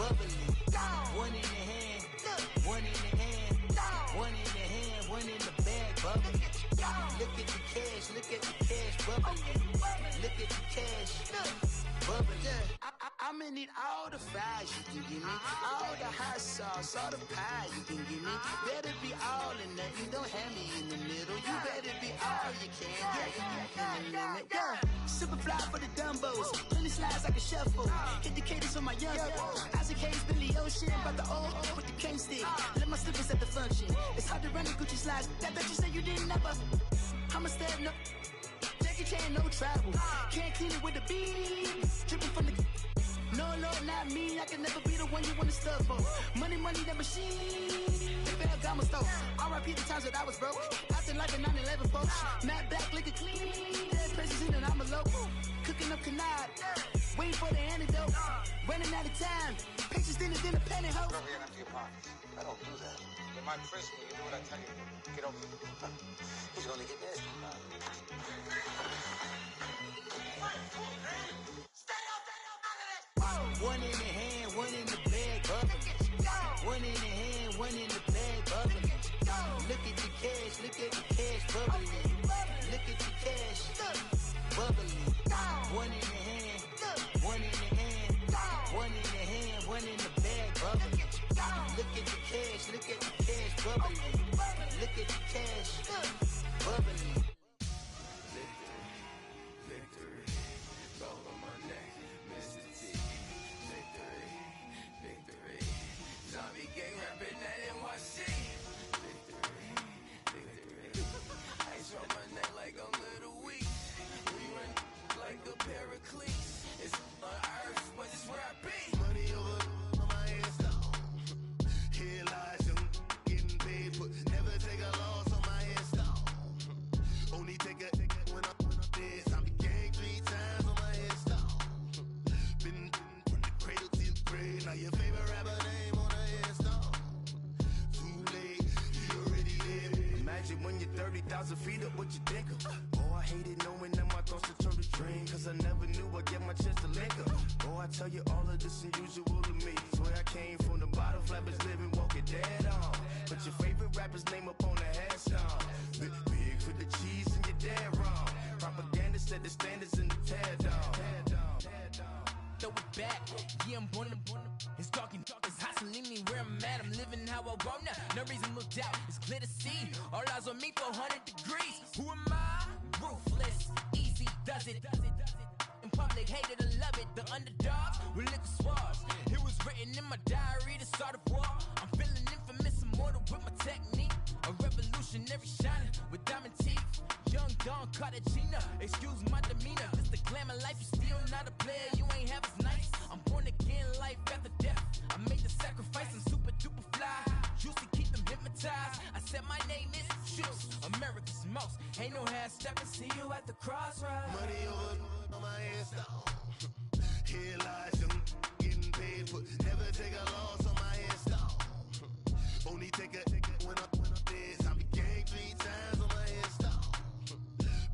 bubbly. One in the hand, one in the hand, one in the hand, one in the bag, bubbly. Look at the cash, bubbly. Look at the cash, bubbly. I'ma need all the fries you can give me, all the hot sauce, all the pie you can give me. Better be all or nothing, don't have me in the middle. You better be all you can, yeah. Super fly for the Dumbos, plenty slides I can shuffle. Hit the cadence on my young Isaac Hayes, Billy Ocean, about the old with the cane stick. Let my slippers at the function. It's hard to run the Gucci slides. That you said you didn't never. I'ma step no. Jackie Chan, no travel. Can't clean it with the beat. Dripping from the. No, Lord, not me. I can never be the one you wanna stuff for. Money, that machine. They fell down my stove. R.I.P. the times that I was broke. Acting like a 9/11 folks. Matte black, liquor clean. Dead presents in and I'm a local. Cooking up canard. Waiting for the antidote. Running out of time. Patience thinner than a pantyhose. Go over here and empty your pockets. I don't do that. In my prison, you do what I tell you. Get over here. He's gonna get this. One in the hand, one in the bag, bubbly. One in the hand, one in the bag, bubbly. Look at the cash, bubbly. Look at the cash, bubbly. One in the hand, one in the hand, one in the hand, one in the bag, bubbly. Look at the cash, bubbly. Look at the cash, bubbly. Victory, gold on my neck, Mr. T. Victory, zombie gang rapping that NYC. Victory, ice on my neck like a little weak. We run like a pair of cleats. It's on earth, but it's where I be. Money over on my hands down. Here lies young, getting paid for. Never take a loss on my hands down. Only take a when I'm dead. Zombie gang 3 times on my hands down. Been from the cradle to the grave. Now your favorite rapper name on the headstone. Too late, you already live. Imagine when you're 30,000 feet up, what you think of? Oh, I hated knowing that my thoughts would turn to dream. Cause I never knew I'd get my chance to link up. Oh, I tell you all of this unusual to me. Swear I came from the bottom, flappers living, walking dead on. Put your favorite rapper's name up on the headstone. Big for the cheese and you're dead wrong. Propaganda set the standards in the tear down. Throw it back, yeah, I'm born to. It's talking, it's hustling me where I'm at. I'm living how I want now. No reason to look out, it's clear to see. All eyes on me, 400 degrees. Who am I? Ruthless, easy, does it. In public, hated or love it. The underdogs with liquor swabs. It was written in my diary to start a war. I'm feeling infamous, immortal with my technique. A revolutionary shining with diamond teeth. Young Don Cartagena, excuse my demeanor. This the glamour life, you still not a player, you ain't half as nice. I'm born again, life after death. I made the sacrifice, I'm super duper fly. Used to keep them hypnotized. I said my name is Juice, America's most. Ain't no half stepping, see you at the crossroads. Money over on my hands down. Here lies young, getting paid for. Never take a loss on my hands down. Only take a when I'm dead. Zombie gang 3 times on my hands down.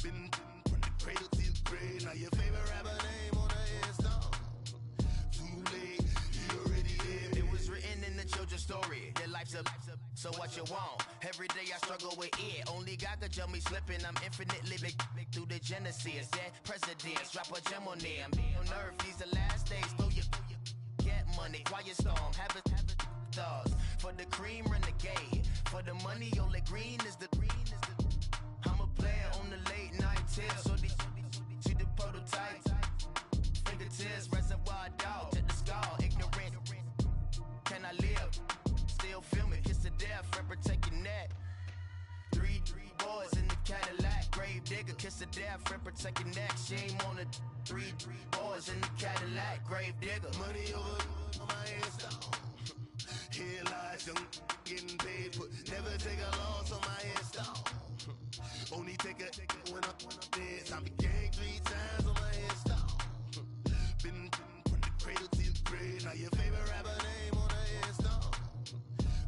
Been from the cradle to the grave. Now your favorite rapper name on the hands down. Too late, you already live. It was written in the children's story. Their life's up, so what you want? Every day I struggle with it. Only God could tell me slipping. I'm infinitely big through the genesis. Dead presidents, drop a gem on them. On earth, these the last days. Throw your get money, quiet storm. Have it thoughts. For the cream, renegade. For the money, only green is the. I'm a player on the late night tips. So these see the prototype. Fingertips, reservoir dog. Check the skull, ignorant. Can I live? Still feel me, kiss to death, rep protect your neck. 3 boys in the Cadillac, grave digger, kiss to death, rep protect your neck. Shame on the 3 boys in the Cadillac, grave digger. Money over on my hands down. Here lies young, getting paid for. Never take a loss on my hands down. Only take a when I'm dead. Zombie gang 3 times on my hands down. Been from the cradle to the grave. Now your favorite rapper name on the hands down.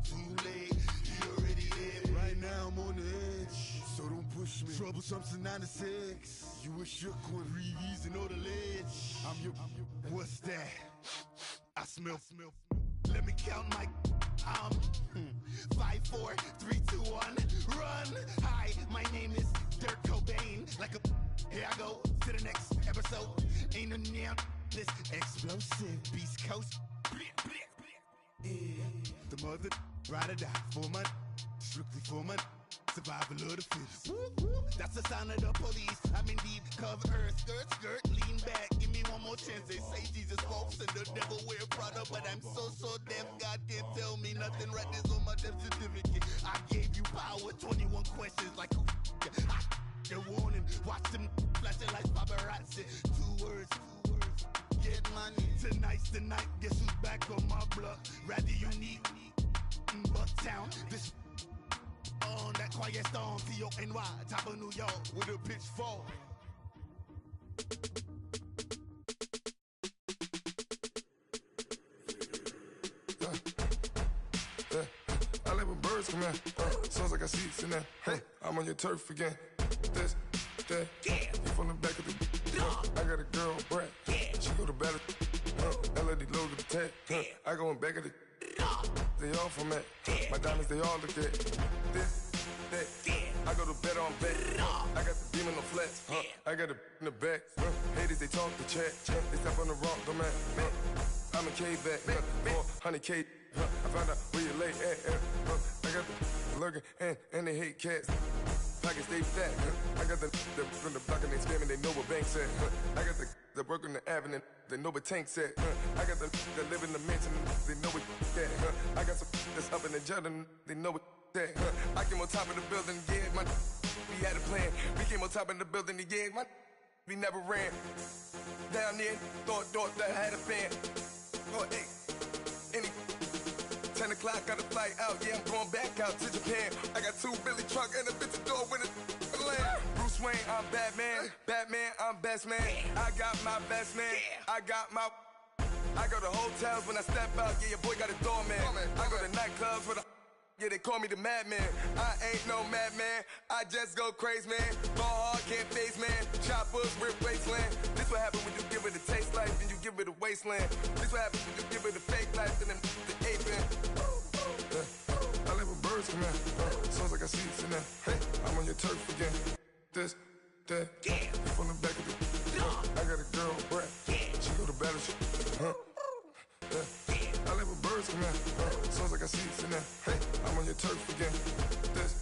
Too late, you already live. Right now I'm on the edge, so don't push me. Troublesome to 9 to 6. You a shook one, breathe easy, know the ledge. I'm your, what's that? I smell. let me count my 5, 4, 3, 2, 1, run. Hi, my name is Dirk Cobain. Like a here I go to the next episode. Ain't no damn this explosive Beast Coast. Yeah. The mother ride or die for my strictly for my survival of the fittest. That's the sound of the police. I'm indeed cover earth, skirt, lean back. Give me one more chance. They say Jesus walks and the devil wear Prada, but I'm so deaf. God can't tell me nothing. Right there's on my death certificate. I gave you power. 21 questions like who the warning. Watch them flashing like paparazzi. 2 words. Get money. Tonight's the night. Guess who's back on my block? Rather unique. Bucktown. This on that quiet storm. T-O-N-Y. Top of New York with a pitchfork. I live with birds come in. Sounds like I see seats in there. Hey, I'm on your turf again. This, that, you from the back of the. I got a girl, Brad. She go to battle. LED logo the tag. I go in back of the. They all from that. My diamonds, they all look at. This, that. I go to bed on bed. I got the demon on flats. I got it in the back. Haters, they talk the chat. They step on the rock, don't man. I'm a K-back. 400K. I found out where you lay at. I got the lurking and they hate cats. Pockets stay fat. I got the from the block and they scamming, they know what banks at. I got the work on the avenue, they know what tanks at. I got the that live in the mansion, they know what that. I got some that's up in the jet and they know what that. I came on top of the building, yeah, we had a plan. We came on top of the building, yeah, we never ran. Down there, thought that I had a fan. Oh, hey, any 10 o'clock, got a flight out, yeah, I'm going back out to Japan. I got 2 Billy truck and a bitch door with a land. Bruce Wayne, I'm Batman. Batman, I'm best man. I got my best man. I go to hotels when I step out, yeah, your boy got a doorman. I go to nightclubs with a yeah, they call me the madman. I ain't no madman. I just go crazy, man. Ball hard, can't face, man. Choppers, rip wasteland. This what happen when you give it a taste life and you give it a wasteland. This what happen when you give it a fake life and then the ape in. I live with birds come in. Sounds like I see seats in there. Hey, I'm on your turf again. This, that, you from the back of the. I got a girl, Brad. She go to battle. I live with birds come in. Sounds like I see seats in there. Hey, I'm on your turf again. This,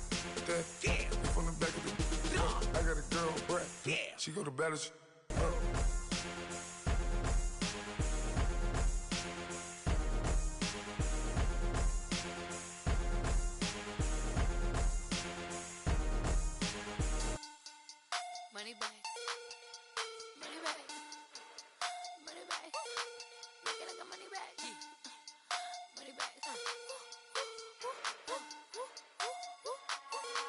that, you from the back of the. I got a girl, Brad. She go to battle. Money back. Money back. Money back. Make it like a money back. Money back.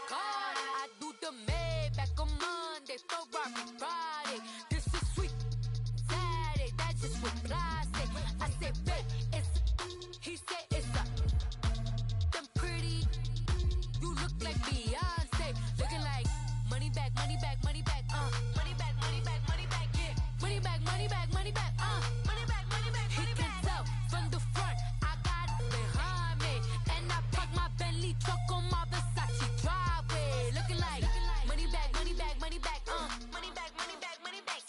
God, I do the Maybach on Monday, Ferrari Friday. This is sweet Saturday, that's just what classic. I say, babe, it's he said it's a them pretty. You look like Beyonce, looking like money back, money back, money back, money back, money back, money back, yeah. Money back, money back, money back, money back, money back, money back. He can tell from the front, I got it behind me, and I park my Bentley truck on my Versace driveway, looking like money back, money back, money back, money back, money back, money back,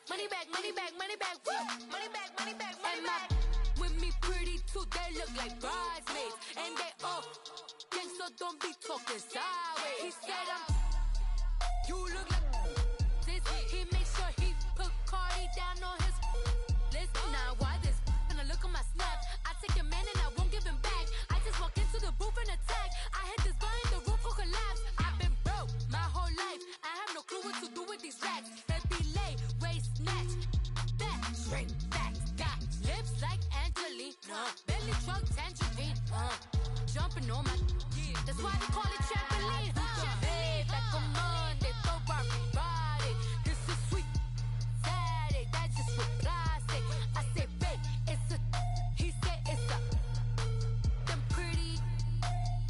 money back, money back, money back, woo, money back, money back, money back. With me pretty too, they look like bridesmaids, and they all gang, so don't be talking sideways. He said you look like this. He makes sure he put Cardi down on his list. Now why this? When I look at my snap, I take a man and I won't give him back. I just walk into the booth and attack. I hit this guy in the roof who collapse. I've been broke my whole life. I have no clue what to do with these racks. Heavy lay, waist snatch, back, straight back. Got lips like Angelina, belly truck tangerine. Jumping on my, that's why they call it trampoline. Back on Monday, Ferrari Friday. This is sweet Saturday, that's just what classic. I say, babe, it's a, he said it's a, them pretty.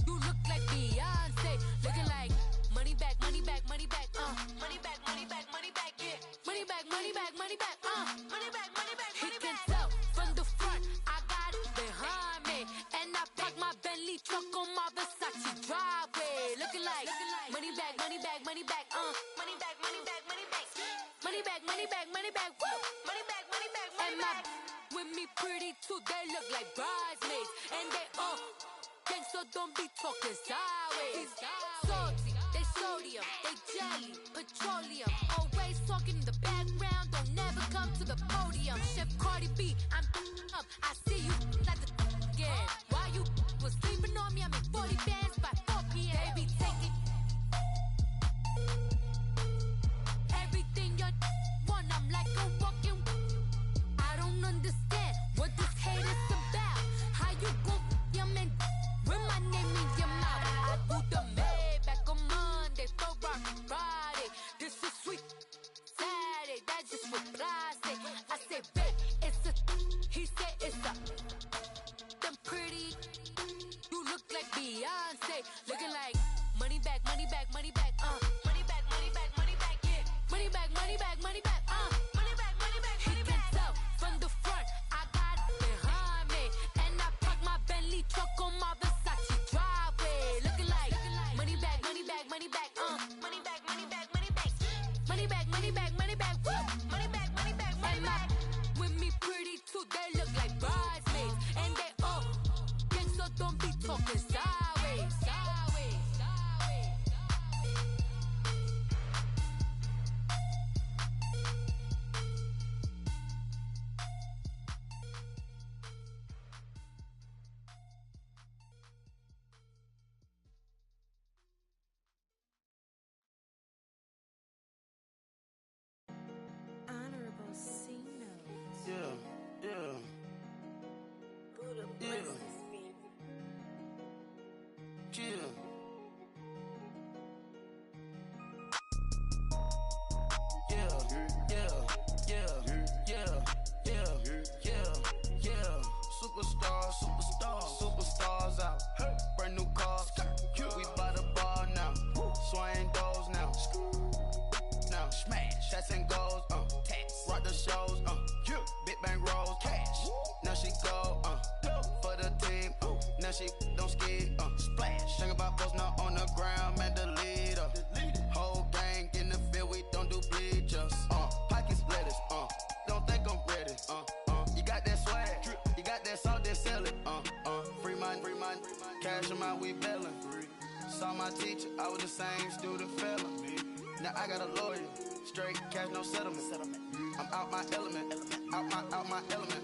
You look like Beyonce, looking like money back, money back, money back, money back, money back, money back, yeah. Money back, money back, money back, money back, money back, money back. He can tell from the front, I got it behind me, money back, money back, money back, woo. Money back, money back, money back. With me pretty too, they look like bridesmaids. And they all gang, so don't be talking sideways. Salty, they sodium, they jelly, petroleum. Always talking in the background, don't never come to the podium. Chef Cardi B, I'm up, I see you like the again. Why you was sleeping on me, I'm in 40 bands by 4 p.m. They be taking everything you want, I'm like a walking. I don't understand what this hate is about. How you gon' your man with my name in your mouth? I do the Maybach on Monday, throw rock Friday. This is sweet Saturday, that's just what I say. I say, babe, it's a, he said it's a, them pretty, you look like Beyonce, looking like money back, money back, money back, money back, money back, money back, yeah, money back, money back, money back, money back, money back, money back. He can tell from the front, I got it behind me, and I park my Bentley truck on my Versace driveway, looking like money back, money back, money back, money back, money back, money back, money back, money back, money back, woo, money back, money back, money back. With me pretty too, they look like bridesmaids, and they all gang, so don't be talking sideways, sideways, sideways. Honorable C notes. Yeah, yeah. Yeah. Chill. Yeah, yeah, yeah, yeah, yeah, yeah, yeah. Superstars, superstars, superstars out. Brand new cars, we by the bar now. Swaying doors now. Now smash, shots and goals, tax. Rock the shows, big bang rolls, cash. Now she go, for the team, now she don't ski, splash. Think about post now on the ground, man, the leader. Whole gang in the field, we don't do bleachers. Pockets lettuce, don't think I'm ready. You got that swag, you got that salt, then sell it. Free mind, cash amount, we bailin'. Saw my teacher, I was the same student fella. Now I got a lawyer, straight cash, no settlement. I'm out my element, out my element.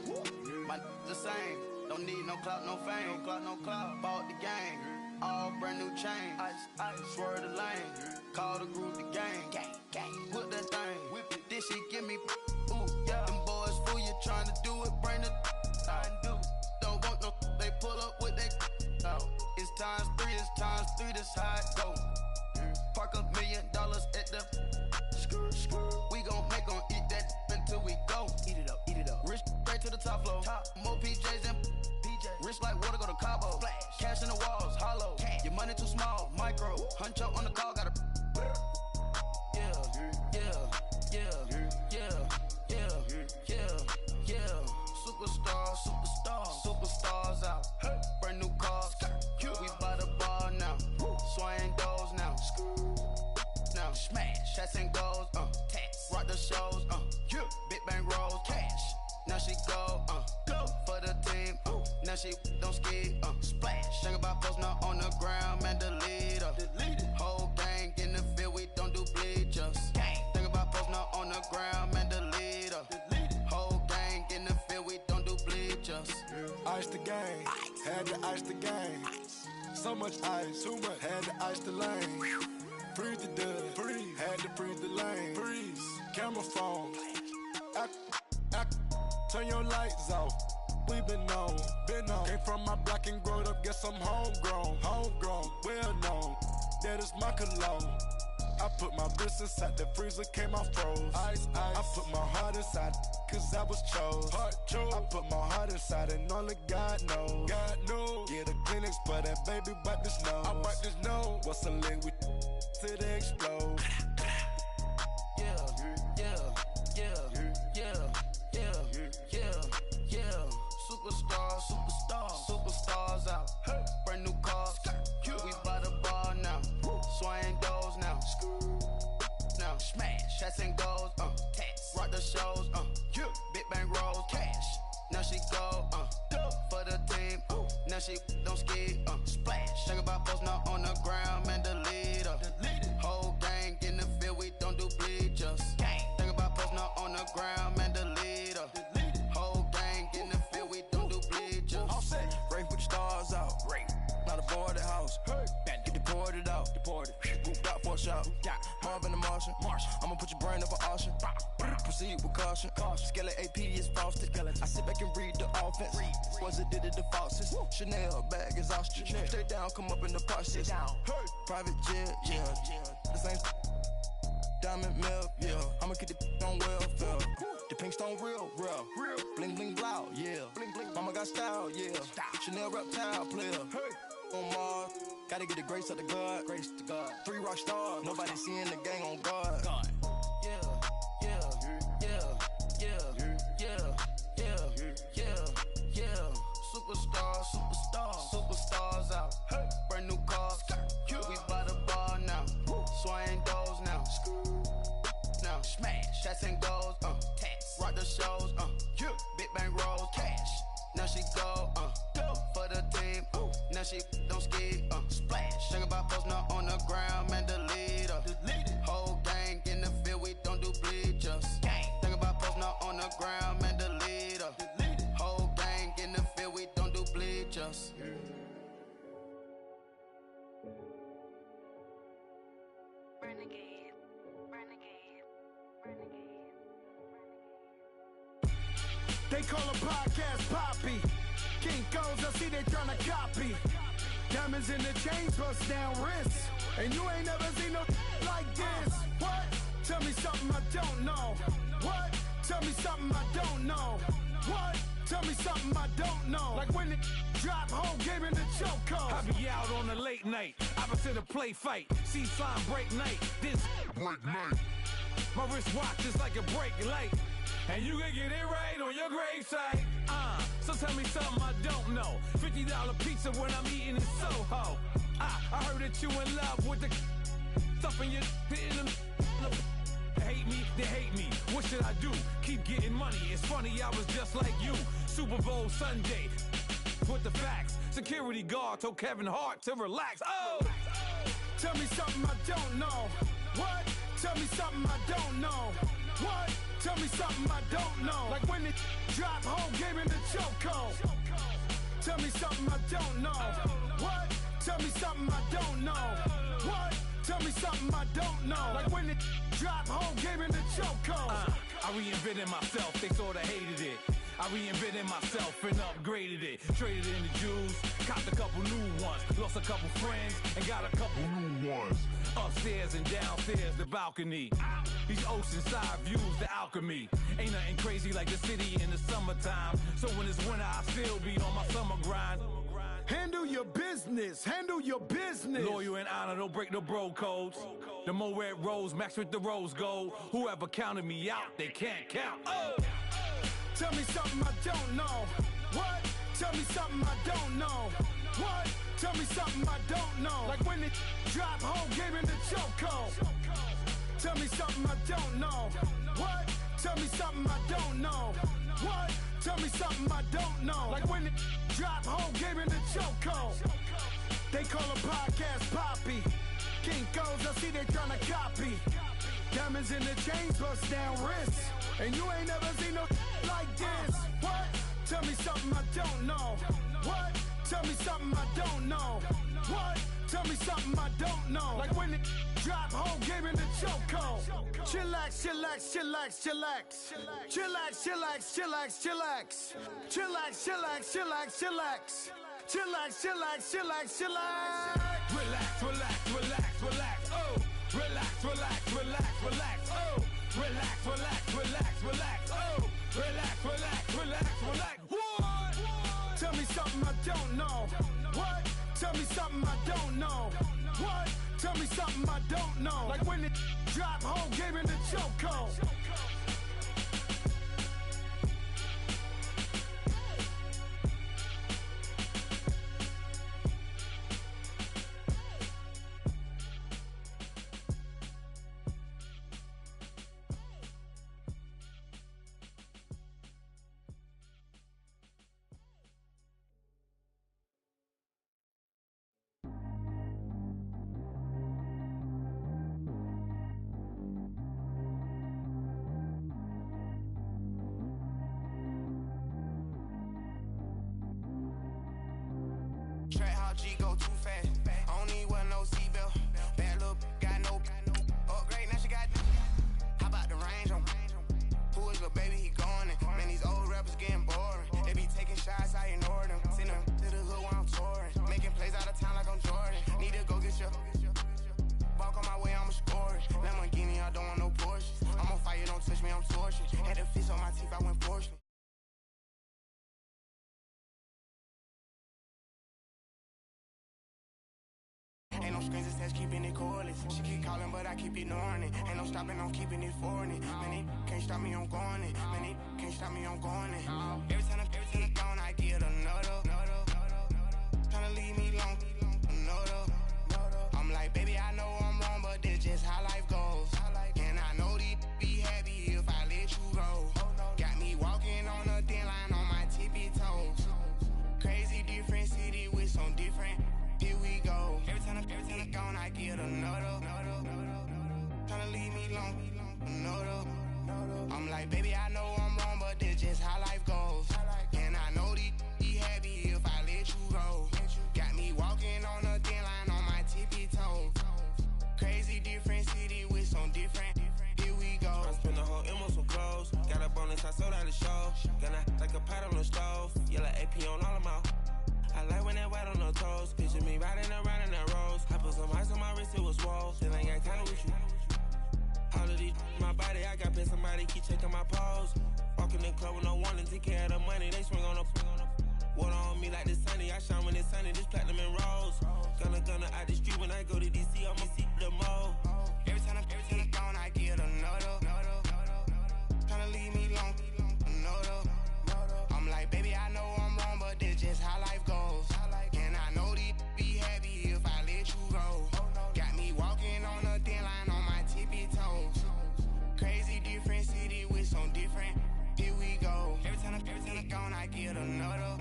My the same, don't need no clout, no fame. No clout, bought the game, all brand new chain. Ice, swerve the lane, call the group the gang. Whip that thing, whip it, this shit give me, ooh, yeah. Them boys fool you trying to do it, bring it, I do. Don't want no, they pull up with that, it's times three, this how it go. Park $1 million at the we gon' make 'em eat that until we go. Eat it up. Rich straight to the top floor. More PJs and rich like water, go to Cabo. Cash in the walls, hollow. Your money too small, micro. Huncho on the call, gotta. Yeah. Superstars out. Brand new cars. We by the bar now. Swaying doors now. Now smash, shots and goals, tax. Rock the shows, big bang rolls, cash. Now she go for the team, now she don't ski, splash. Think about post now on the ground, man, the leader. Whole gang in the field, we don't do bleachers. Think about post now on the ground, man, the leader. Whole gang in the field, we don't do bleachers. Ice the game, had to ice the game. So much ice, too much, had to ice the lane. Freeze the dust, freeze, had to freeze the lane. Freeze, camera phone. Turn your lights off. We been on. Came from my block and growed up, guess I'm homegrown, well known. That is my cologne. I put my wrist inside the freezer, came off froze. Ice. I put my heart inside, cause I was chose. I put my heart inside and only God knows. Yeah, the clinics, but that baby wipe this nose. I wipe this nose. What's a link with till they explode? Superstars out. Brand new cars. We by the bar now. Swaying doors now. Now smash, shots and goals, tax. Now she don't skid, splash. Think about posting up on the ground, man, delete her. Whole gang in the field, we don't do bleachers. Think about posting up on the ground, man, delete her. Whole gang in the field, we don't do bleachers. All set. Race with the stars out. Not a boarded house. Get deported out. Moved out for a shot. Marvin the Martian. I'ma put your brain up for auction. Proceed with caution. Skeleton AP is frosted. I sit back and read the offense. Was it did it the faucets? Chanel bag is ostrich. Stay down, come up in the process. Private jet, yeah. The same diamond milk, yeah. I'ma keep the on welfare. The pink stone real. Bling bling blow, yeah. Mama got style, yeah. Chanel reptile player. On Mars, gotta get the grace of the God. 3 rock stars, nobody seeing the gang on guard. Superstars out. Brand new cars. We by the bar now. Swaying doors now. Now smash. Shots and goals. Rock the shows. Big bang rolls. Cash. Now she go. For the team. Now she don't skid. Splash. Think about posting up on the ground, man, delete her. Whole gang in the field, we don't do bleachers. Think about posting up on the ground, man, delete her. Whole gang in the field, we don't do bleachers. They call a podcast Poppy. King goes, I see they tryna copy. Diamonds in the chains, bust down wrists. And you ain't never seen no like this. What? Tell me something I don't know. What? Tell me something I don't know. What? Tell me something I don't know. Like when it drop, whole game in the chokehold. I be out on a late night, opposite a play fight. See sign break night, this break night. My wristwatch is like a break light. And you can get it right on your gravesite. So tell me something I don't know. $50 pizza when I'm eating in Soho. I heard that you in love with the stuff in your hitting them. Hate me, they hate me. What should I do? Keep getting money. It's funny, I was just like you. Super Bowl Sunday. With the facts. Security guard told Kevin Hart to relax. Oh! Tell me something I don't know. What? Tell me something I don't know. What? Tell me something I don't know. Like when it drop, whole game in the chokehold. Tell me something I don't know. What? Tell me something I don't know. What? Tell me something I don't know. Like when it drop, whole game in the chokehold. I reinvented myself, they sorta hated it. I reinvented myself and upgraded it. Traded in the Jews, copped a couple new ones. Lost a couple friends and got a couple new ones. Upstairs and downstairs, the balcony. These oceanside views, the alchemy. Ain't nothing crazy like the city in the summertime. So when it's winter, I still be on my summer grind. Handle your business, handle your business. Loyal and honor, don't break the bro codes. The more red rose, match with the rose gold. Whoever counted me out, they can't count. Oh! Tell me something I don't know. What? Tell me something I don't know. What? Tell me something I don't know. Like when it drop, whole game in the chokehold. Tell me something I don't know. What? Tell me something I don't know. What? Tell me something I don't know. Like when it drop, whole game in the chokehold. They call a podcast Poppy. King goes, I see they tryna copy. Diamonds in the chains, bust down wrists. And you ain't never seen no like this. What? Tell me something I don't know. What? Tell me something I don't know. What? Tell me something I don't know. Like when it drop, whole game in the chokehold. Chillax, chillax, chillax, chillax. Chillax, chillax, chillax, chillax. Chillax, chillax, chillax, chillax. Chillax, chillax, chillax, chillax. Relax, relax, relax, relax, oh. Relax, relax, relax, relax, oh. Relax, relax, relax, relax, oh. Relax, relax, relax, relax. What? Tell me something I don't know. What? Tell me something I don't know. What? Tell me something I don't know. Like when it drop, whole game in the chokehold. Track how G go too fast. I don't need wear no seatbelt. Bad little got no upgrade. Now she got. How about the range on? Who is little baby? He going in. Man, these old rappers getting boring. They be taking shots, I ignore them. Send them to the hood while I'm touring. Making plays out of town like I'm Jordan. Need to go get your. Walk on my way, I'ma score it. Lamborghini, I don't want no Porsches. I'm on fire, don't touch me, I'm tortured. Had the fish on my teeth, I went fortunate. Ain't no strings attached, keeping it cordless. She keep calling, but I keep ignoring it. Ain't no stopping, I'm keeping it foreign it. Man, it can't stop me, I'm going it. Man, it can't stop me, I'm going it. Every time I'm gone, I get another. Tryna leave me long, another. I'm like, baby, I know I'm wrong, but this just how life goes. And I know these be happy if I let you go. Got me walking on a thin line on my tippy toes. Crazy different city with some different. Here we go. Every time I'm gone, I get another. Tryna leave me long, another. I'm like, baby, I know I'm wrong, but this just how life goes. And I know these be happy if I let you go. Got me walking on a thin line on my tippy toes. Crazy different city with some different. Here we go. I spend the whole M on some clothes. Got a bonus, I sold out the show. Gonna like a pot on the stove. Yellow AP on all of my. I like when that white on the toes. Picture me riding around in that rose. I put some ice on my wrist, it was swole. Still ain't got time with you. All of these my body, I got pissed. Somebody keep checking my pose. Walking in the club with no one and take care of the money. They swing on the water on me like the sunny. I shine when it's sunny. This platinum and rose. Gonna out the street when I go to DC. I'ma see the mall. Every time I'm gone, I get another. Tryna leave me long, another. I'm like, baby, I know I'm wrong, but this just how life goes. And I know these be happy if I let you go. Got me walking on a thin line on my tippy toes. Crazy different city with some different. Here we go. Every time I'm gone, I get another.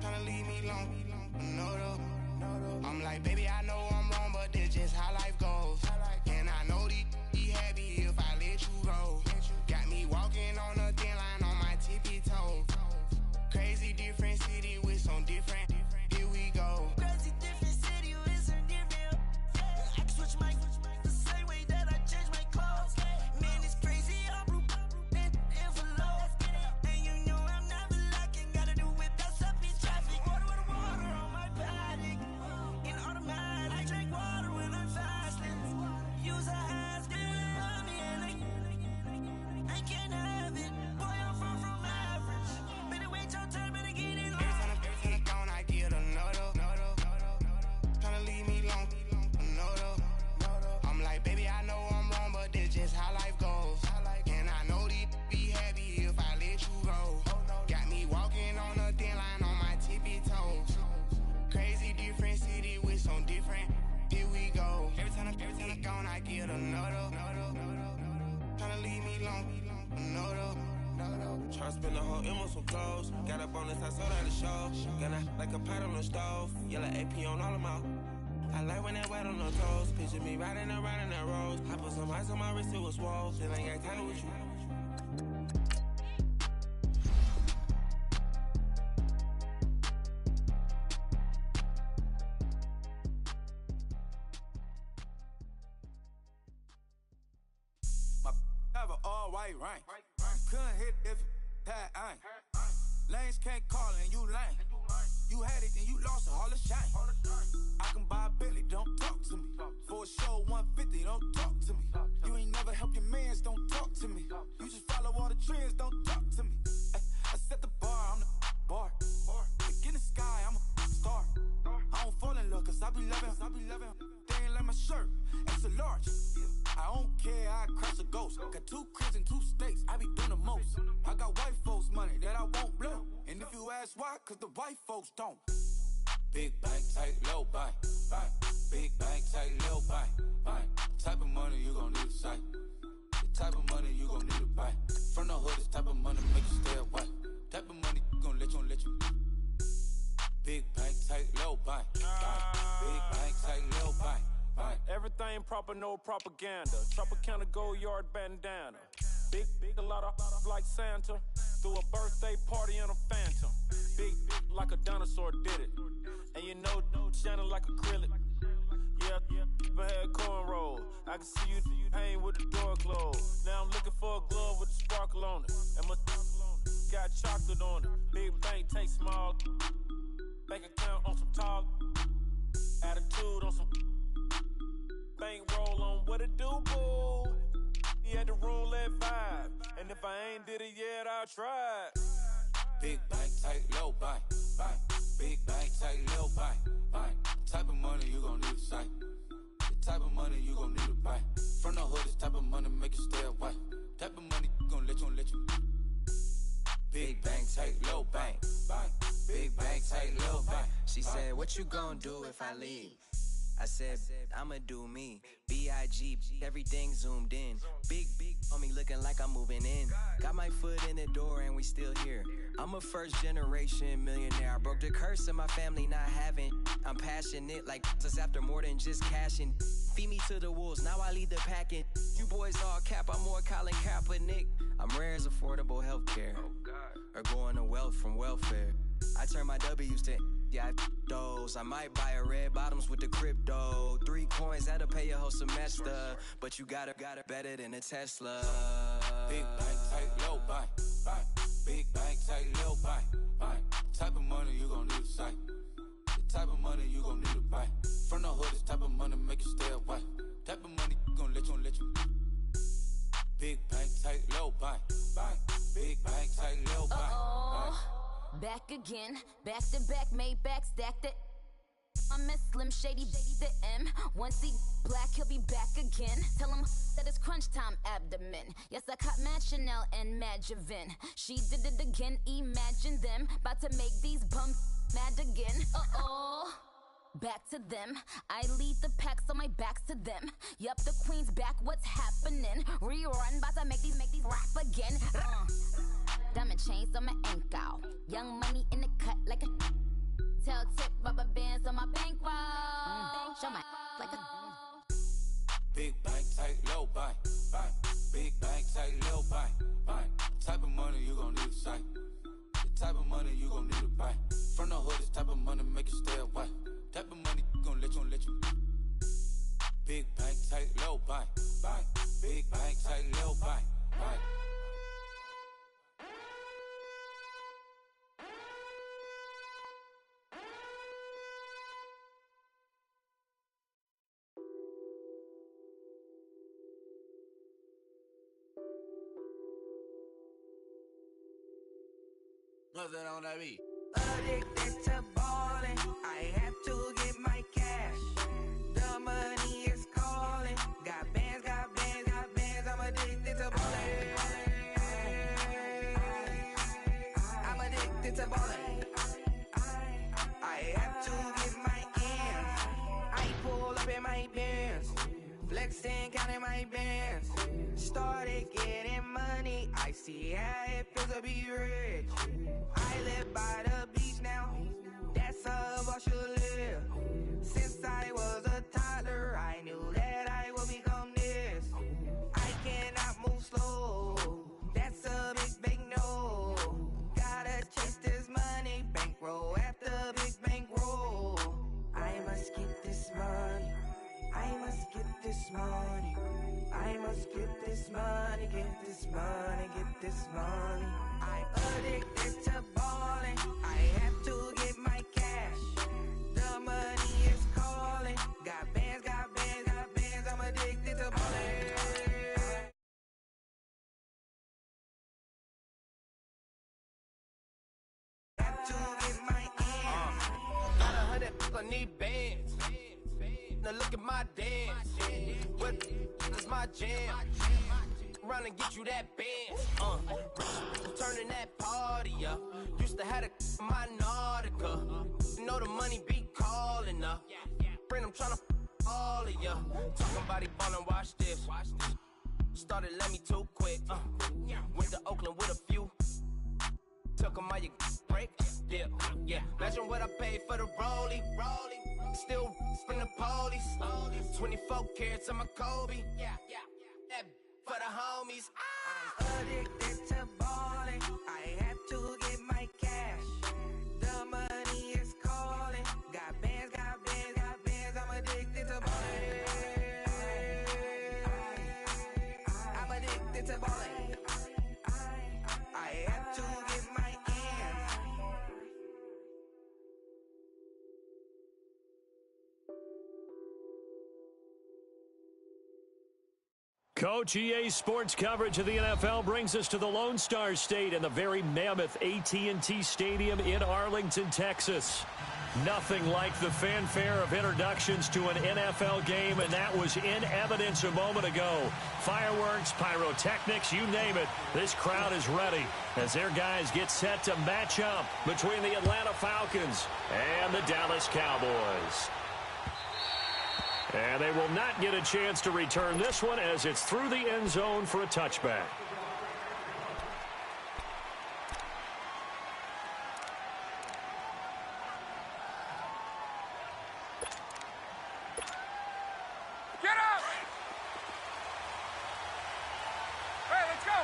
Tryna leave me long, another. I'm like, baby, I know I'm wrong, but this just how life goes. And I know these be happy if I let you go. Got me walking on a thin line on my tippy toes. Crazy different city with some different. Here we go. Crazy different city with some different. I can switch my the same way that I change my clothes. Man, it's crazy. I'm blue and envelope. And you know I'm never lacking. Gotta do it, that's up in traffic. Water on my paddock. In automatic. I drink water when I'm fasting. Use a hands, on me and I can't have it. Boy, I'm far from average. Better wait your turn, better get it on. Every time I'm gone, I get another. Tryna leave me long, another. I'm like, baby, I know I'm wrong, but this just how life goes. And I know these be happy if I let you go. Got me walking on a thin line on my tippy toes. Crazy different city with some different. Here we go. Every time I'm gone, I get another. Tryna leave me long, another. Tryna spend the whole M on some clothes. Got a bonus, I sold out the show. Gonna like a pot on the stove. Yellow AP on all of my. I like when that white on the toes. Picture me riding around in that rose. I put some ice on my wrist, it was swole. Still ain't got time with you. My have an all-white rank. Couldn't hit if it had ain't. Lanes can't call and you lame. You had it and you lost it, all the shame. I can buy a Billy, don't talk to me. For a show 150, don't talk to me. You ain't never help your mans, don't talk to me. You just follow all the trends, don't talk to me. I set the bar, I'm the bar. Look in the sky, I'm a star. I don't fall in love, cause I be loving. They ain't like my shirt, extra large. I don't care, I crash a ghost. Got 2 cribs and 2 states, I be doing the most. I got white folks money that I won't blow. And if you ask why, cause the white folks don't. Big bank, tight, low bank, bank. Big bank, tight, low bank, bank. Type of money you gon' need to sight. The type of money you gon' need to buy. From the hood, this type of money make you stay away. Type of money gon' let you. Big bank, tight, low bank, bank. Big bank, tight, low bank, bank. Everything proper, no propaganda. Tropicana, gold yard bandana. Big, a lot of like Santa. Threw a birthday party in a phantom. Big like a dinosaur did it. And you know, shining like acrylic. Yeah, but had cornrow. I can see you hang with the door closed. Now I'm looking for a glove with a sparkle on it. And my got chocolate on it. Big bank take small. Bank account on some talk. Attitude on some. Bank roll on what it do, boo. He had the roulette vibe. And if I ain't did it yet, I'll try it. Big bank, tight, low buy. Big bank, tight, low buy. Type of money you gon' need to sight. The type of money you gon' need to buy. From the hood, this type of money make you stay away. Type of money gon' let you. Big bank, tight, low bank. Big bank, tight, low bank. She said, what you gon' do if I leave? I said, I'ma do me. B.I.G. Everything zoomed in. Big on me looking like I'm moving in. Got my foot in the door and we still here. I'm a first generation millionaire. I broke the curse of my family not having. I'm passionate like us after more than just cashing. Feed me to the wolves, now I lead the packing. You boys all cap, I'm more Colin Kaepernick. I'm rare as affordable healthcare. Or going to wealth from welfare. I turn my W's to those. I might buy a red bottoms with the crypto. 3 coins, that'll pay your whole semester. But you got it better than a Tesla. Big bank, tight, low buy. Big bank, tight, low buy. Type of money you gon' need to sight. The type of money you gon' need to buy. From the hood, this type of money make you stay away. Type of money gon' let you. Big bank, tight, low buy. Big bank, tight, low buy. Back again, back to back, made back, stacked it. I'm a Slim Shady, the M. Once he black, he'll be back again. Tell him that it's crunch time abdomen. Yes, I caught Mad Chanel and Mad Javin. She did it again, imagine them. About to make these bums mad again. Back to them. I lead the pack, so my back's to them. Yup, the queen's back, what's happening? Rerun, about to make these rap again. Diamond chains on my ankle. Young money in the cut like a tell tip rubber bands on my bankroll. Show my like a Big bank, tight, low buy. Big bank, tight, low buy. Type of money you gon' need to sight. The type of money you gon' need to buy. From the hood, this type of money make you stay away. Type of money gon' let you. Big bank, tight, low buy. Big bank, tight, low buy. Nothing on that beat. Addicted to ballin', I have to get my cash. The money is calling. Got bands, I'm addicted to ballin'. I'm addicted to ballin'. I have to get my ends. I pull up in my Benz, flexing, counting my bands. Started getting money, I see how it feels to be rich. I live by the beach now, that's how I should live. Since I was a toddler, I knew that I would become this. I cannot move slow, that's a big no. Gotta chase this money, bankroll after big bankroll. I must get this money, I must get this money. I must get this money, get this money, get this money. I'm addicted to ballin', I have to get my cash. The money is calling. Got bands, I'm addicted to ballin'. Have to get my ends. Got 100, I need bands. Now look at my dance. What is my jam? Run and get you that band. Turning that party up. Used to have a my Nautica. You know the money be calling up. Friend, I'm tryna all of ya. Talking about it, ballin', watch this. Started let me too quick. Went to Oakland with a few. Took 'em all you break. Yeah. Imagine what I paid for the rollie. Still from the police. 24 carats on my Kobe. That for the homies. I'm addicted to ballin'. I Coach, EA Sports coverage of the NFL brings us to the Lone Star State and the very mammoth AT&T Stadium in Arlington, Texas. Nothing like the fanfare of introductions to an NFL game, and that was in evidence a moment ago. Fireworks, pyrotechnics, you name it. This crowd is ready as their guys get set to match up between the Atlanta Falcons and the Dallas Cowboys. And they will not get a chance to return this one as it's through the end zone for a touchback. Get up! Hey, let's go!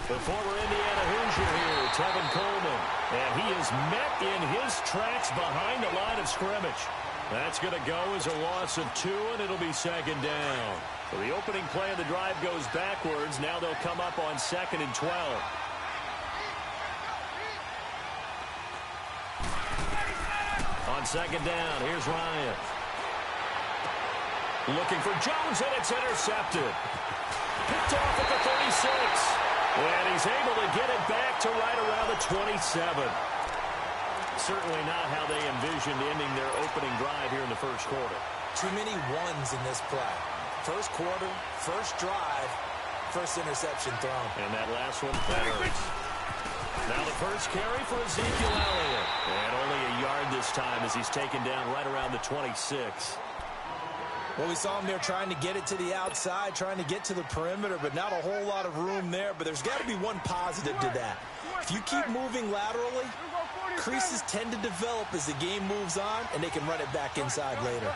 The former Indiana Hoosier here, Tevin Coleman. And he is met in his tracks behind the line of scrimmage. That's going to go as a loss of 2, and it'll be second down. So the opening play of the drive goes backwards. Now they'll come up on 2nd and 12. On 2nd down, here's Ryan. Looking for Jones, and it's intercepted. Picked off at the 36. And he's able to get it back to right around the 27. Certainly not how they envisioned ending their opening drive here in the first quarter. Too many ones in this play. First quarter, first drive, first interception thrown. And that last one, that hurts. Now the first carry for Ezekiel Elliott. And only a yard this time as he's taken down right around the 26. Well, we saw him there trying to get it to the outside, trying to get to the perimeter, but not a whole lot of room there. But there's got to be one positive to that. If you keep moving laterally, creases tend to develop as the game moves on, and they can run it back inside later.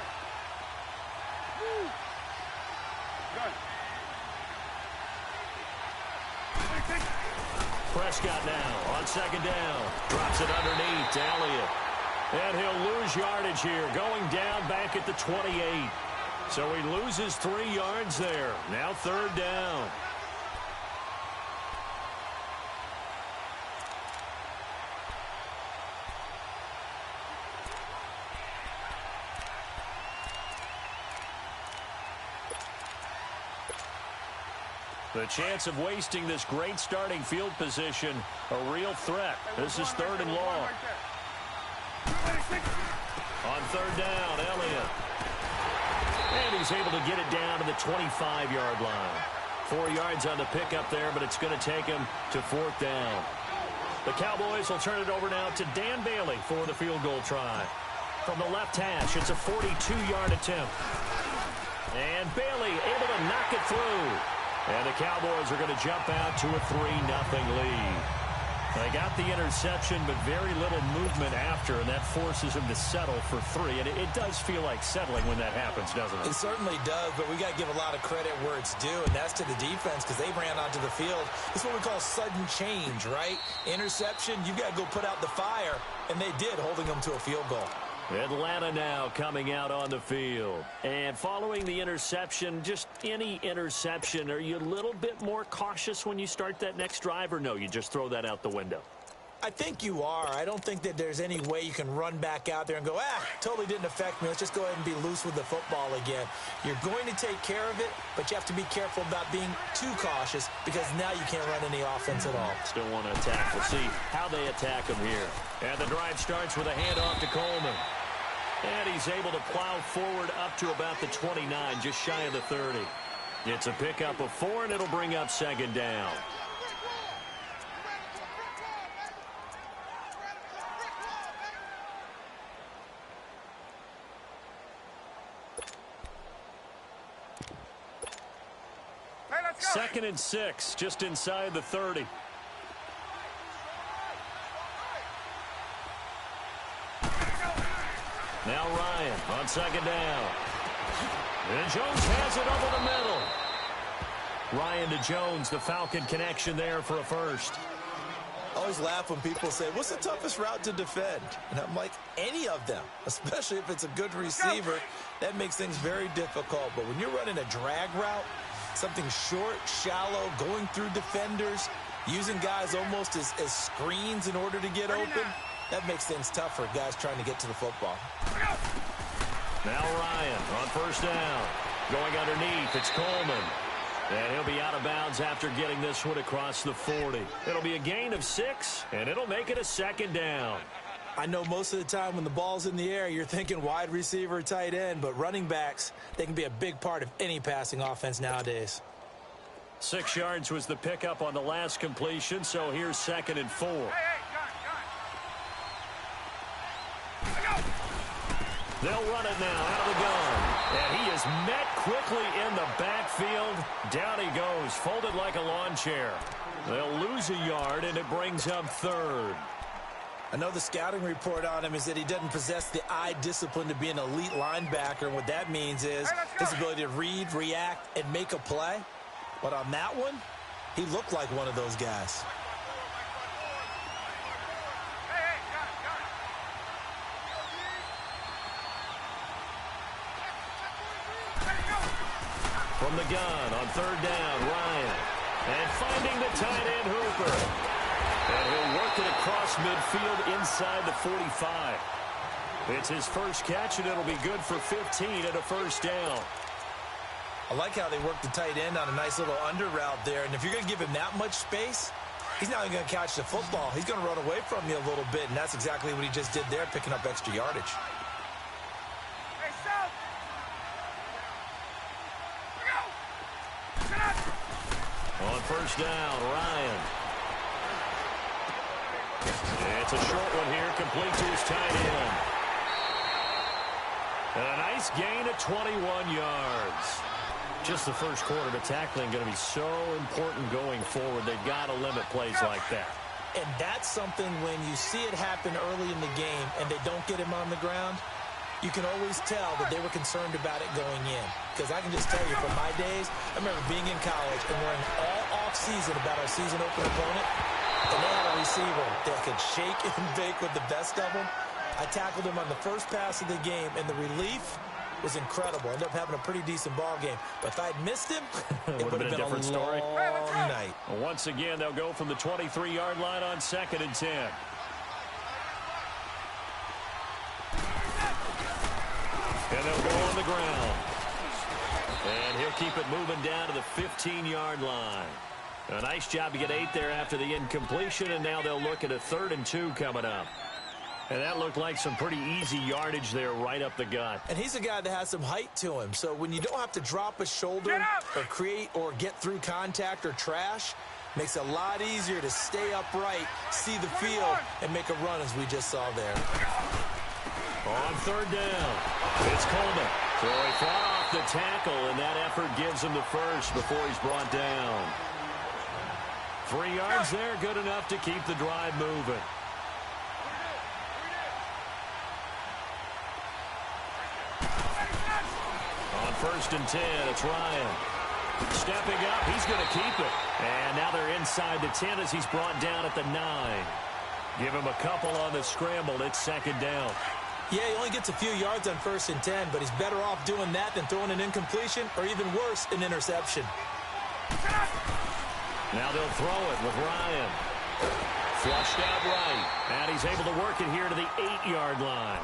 Prescott now on 2nd down. Drops it underneath to Elliott. And he'll lose yardage here, going down back at the 28. So he loses 3 yards there. Now 3rd down. The chance of wasting this great starting field position, a real threat. This is 3rd and long. On 3rd down, Elliott. And he's able to get it down to the 25-yard line. 4 yards on the pickup there, but it's going to take him to 4th down. The Cowboys will turn it over now to Dan Bailey for the field goal try. From the left hash, it's a 42-yard attempt. And Bailey able to knock it through. And the Cowboys are going to jump out to a 3-0 lead. They got the interception, but very little movement after, and that forces him to settle for 3. And it does feel like settling when that happens, doesn't it? It certainly does, but we got to give a lot of credit where it's due, and that's to the defense because they ran onto the field. It's what we call sudden change, right? Interception, you got to go put out the fire, and they did, holding them to a field goal. Atlanta now coming out on the field. And following the interception, just any interception, are you a little bit more cautious when you start that next drive, or no, you just throw that out the window? I think you are. I don't think that there's any way you can run back out there and go, totally didn't affect me. Let's just go ahead and be loose with the football again. You're going to take care of it, but you have to be careful about being too cautious because now you can't run any offense at all. Still want to attack. We'll see how they attack him here. And the drive starts with a handoff to Coleman. And he's able to plow forward up to about the 29, just shy of the 30. It's a pickup of 4, and it'll bring up 2nd down. Hey, 2nd and 6, just inside the 30. Now Ryan on 2nd down. And Jones has it over the middle. Ryan to Jones, the Falcon connection there for a first. I always laugh when people say, what's the toughest route to defend? And I'm like, any of them, especially if it's a good receiver. That makes things very difficult. But when you're running a drag route, something short, shallow, going through defenders, using guys almost as screens in order to get open, that makes things tough for guys trying to get to the football. Now Ryan on first down. Going underneath, it's Coleman. And he'll be out of bounds after getting this one across the 40. It'll be a gain of 6, and it'll make it a second down. I know most of the time when the ball's in the air, you're thinking wide receiver, tight end, but running backs, they can be a big part of any passing offense nowadays. 6 yards was the pickup on the last completion, so here's 2nd and 4. They'll run it now out of the gun. And he is met quickly in the backfield. Down he goes, folded like a lawn chair. They'll lose a yard, and it brings up 3rd. I know the scouting report on him is that he doesn't possess the eye discipline to be an elite linebacker. And what that means is his ability to read, react, and make a play. But on that one, he looked like one of those guys. From the gun on 3rd down, Ryan. And finding the tight end, Hooper. And he'll work it across midfield inside the 45. It's his first catch, and it'll be good for 15 and a first down. I like how they work the tight end on a nice little under route there. And if you're going to give him that much space, he's not even going to catch the football. He's going to run away from you a little bit, and that's exactly what he just did there, picking up extra yardage. On first down, Ryan. It's a short one here, complete to his tight end. And a nice gain of 21 yards. Just the first quarter, but tackling going to be so important going forward. They've got to limit plays like that. And that's something when you see it happen early in the game and they don't get him on the ground, you can always tell that they were concerned about it going in. Because I can just tell you from my days, I remember being in college and worrying all off-season about our season opener opponent, and they had a receiver that could shake and bake with the best of them. I tackled him on the first pass of the game, and the relief was incredible. Ended up having a pretty decent ball game. But if I'd missed him, it would have been a different story. Night. Once again, they'll go from the 23-yard line on 2nd and 10. And they'll go on the ground. And he'll keep it moving down to the 15-yard line. A nice job to get 8 there after the incompletion, and now they'll look at a 3rd and 2 coming up. And that looked like some pretty easy yardage there right up the gut. And he's a guy that has some height to him. So when you don't have to drop a shoulder or create or get through contact or trash, makes it a lot easier to stay upright, see the field, and make a run as we just saw there. On 3rd down, it's Coleman. So he fought off the tackle, and that effort gives him the first before he's brought down. 3 yards there, good enough to keep the drive moving. On 1st and 10, it's Ryan. Stepping up, he's going to keep it. And now they're inside the 10 as he's brought down at the 9. Give him a couple on the scramble. It's 2nd down. Yeah, he only gets a few yards on 1st and 10, but he's better off doing that than throwing an incompletion or even worse, an interception. Now they'll throw it with Ryan. Flushed out right. And he's able to work it here to the 8-yard line.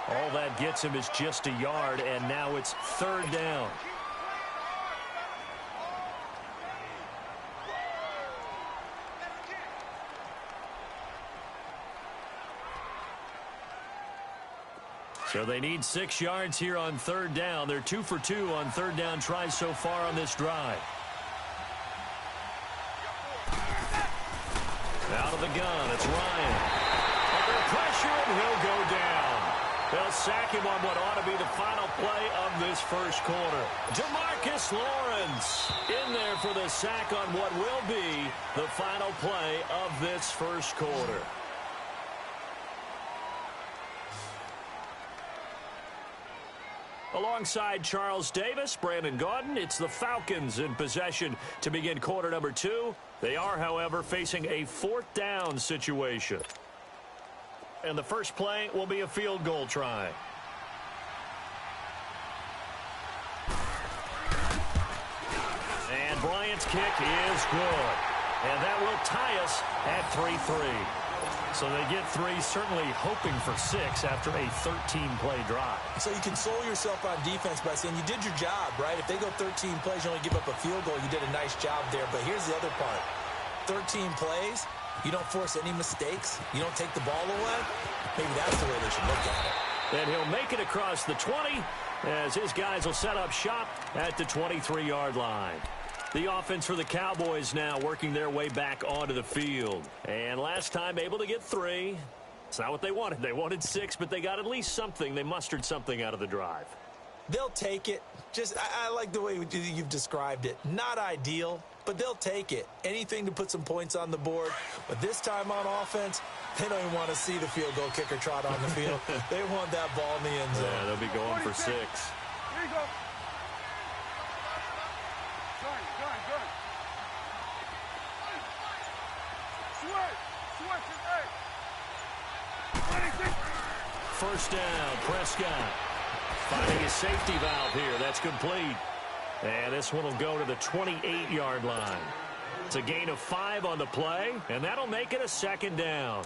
All that gets him is just a yard, and now it's 3rd down. So they need 6 yards here on 3rd down. They're 2 for 2 on 3rd down tries so far on this drive. Out of the gun, it's Ryan. Under pressure, and he'll go down. They'll sack him on what ought to be the final play of this first quarter. DeMarcus Lawrence in there for the sack on what will be the final play of this first quarter. Alongside Charles Davis, Brandon Gaudin, it's the Falcons in possession to begin quarter number 2. They are, however, facing a 4th down situation. And the first play will be a field goal try. And Bryant's kick is good. And that will tie us at 3-3. So they get 3, certainly hoping for 6 after a 13-play drive. So you console yourself on defense by saying you did your job, right? If they go 13 plays, you only give up a field goal, you did a nice job there. But here's the other part. 13 plays, you don't force any mistakes, you don't take the ball away. Maybe that's the way they should look at it. And he'll make it across the 20 as his guys will set up shop at the 23-yard line. The offense for the Cowboys now working their way back onto the field. And last time able to get 3. It's not what they wanted. They wanted 6, but they got at least something. They mustered something out of the drive. They'll take it. I like the way you've described it. Not ideal, but they'll take it. Anything to put some points on the board. But this time on offense, they don't even want to see the field goal kicker trot on the field. They want that ball in the end zone. Yeah, they'll be going for 6. Here you go. Good. First down, Prescott. Finding his safety valve here. That's complete. And this one will go to the 28-yard line. It's a gain of 5 on the play, and that'll make it a 2nd down.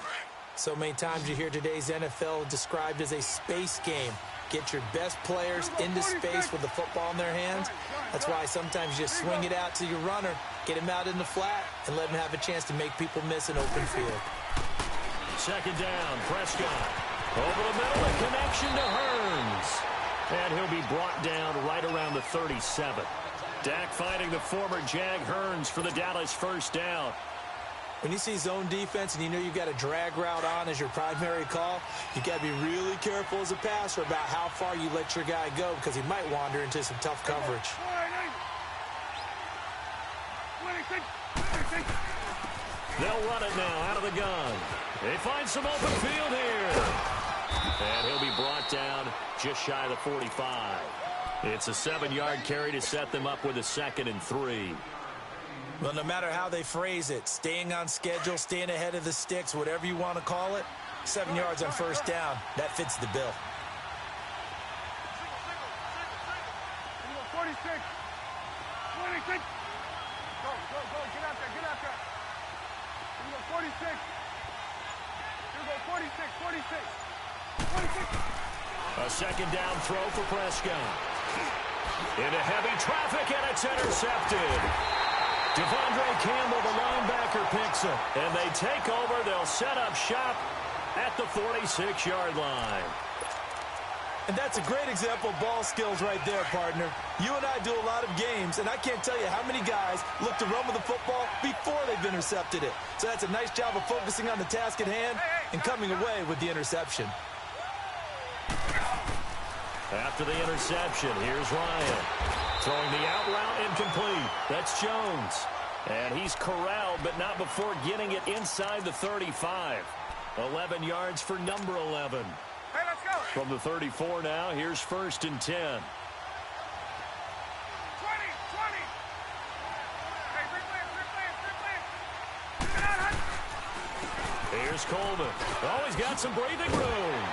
So many times you hear today's NFL described as a space game. Get your best players into space with the football in their hands. That's why sometimes you just swing it out to your runner, get him out in the flat, and let him have a chance to make people miss an open field. 2nd down, Prescott. Over the middle, a connection to Hearns. And he'll be brought down right around the 37. Dak finding the former Jag Hearns for the Dallas first down. When you see zone defense and you know you've got a drag route on as your primary call, you got to be really careful as a passer about how far you let your guy go because he might wander into some tough coverage. They'll run it now out of the gun. They find some open field here. And he'll be brought down just shy of the 45. It's a 7-yard carry to set them up with a 2nd and 3. Well, no matter how they phrase it, staying on schedule, staying ahead of the sticks, whatever you want to call it, 7 yards on first down, that fits the bill. 46. Go, get out there. Here we go, 46. Here we go, 46. A 2nd down throw for Prescott. Into heavy traffic, and it's intercepted. Devondre Campbell, the linebacker, picks it. And they take over. They'll set up shop at the 46-yard line. And that's a great example of ball skills right there, partner. You and I do a lot of games, and I can't tell you how many guys look to run with the football before they've intercepted it. So that's a nice job of focusing on the task at hand and coming away with the interception. After the interception, here's Ryan. Throwing the out route incomplete. That's Jones. And he's corralled, but not before getting it inside the 35. 11 yards for number 11. Hey, let's go. From the 34 now, here's 1st and 10. 20. Hey, free play. Here's Coleman. Oh, he's got some breathing room.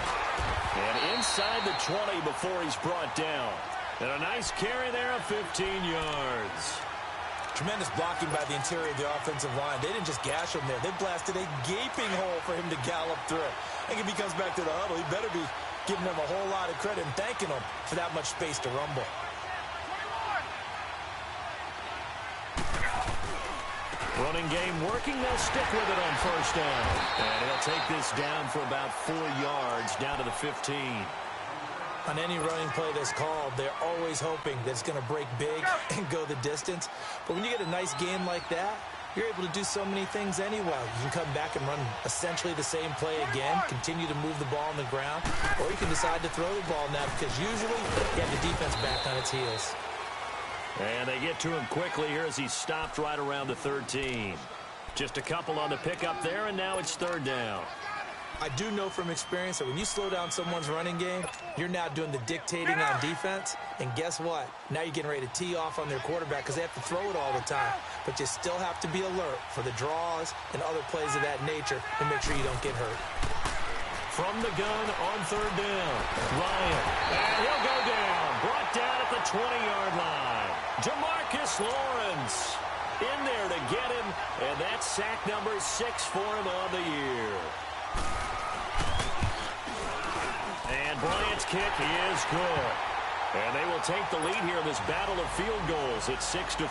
And inside the 20 before he's brought down. And a nice carry there of 15 yards. Tremendous blocking by the interior of the offensive line. They didn't just gash him there. They blasted a gaping hole for him to gallop through. I think if he comes back to the huddle, he better be giving them a whole lot of credit and thanking them for that much space to rumble. Running game working. They'll stick with it on first down. And he'll take this down for about 4 yards down to the 15. On any running play that's called, they're always hoping that it's going to break big and go the distance. But when you get a nice game like that, you're able to do so many things anyway. You can come back and run essentially the same play again, continue to move the ball on the ground, or you can decide to throw the ball now because usually you have the defense back on its heels. And they get to him quickly here as he's stopped right around the 13. Just a couple on the pickup there, and now it's 3rd down. I do know from experience that when you slow down someone's running game, you're now doing the dictating on defense. And guess what? Now you're getting ready to tee off on their quarterback because they have to throw it all the time. But you still have to be alert for the draws and other plays of that nature to make sure you don't get hurt. From the gun on 3rd down, Ryan. And he'll go down. Brought down at the 20-yard line. Jamarcus Lawrence in there to get him. And that's sack number 6 for him on the year. And Bryant's kick is good. And they will take the lead here in this battle of field goals at 6-3.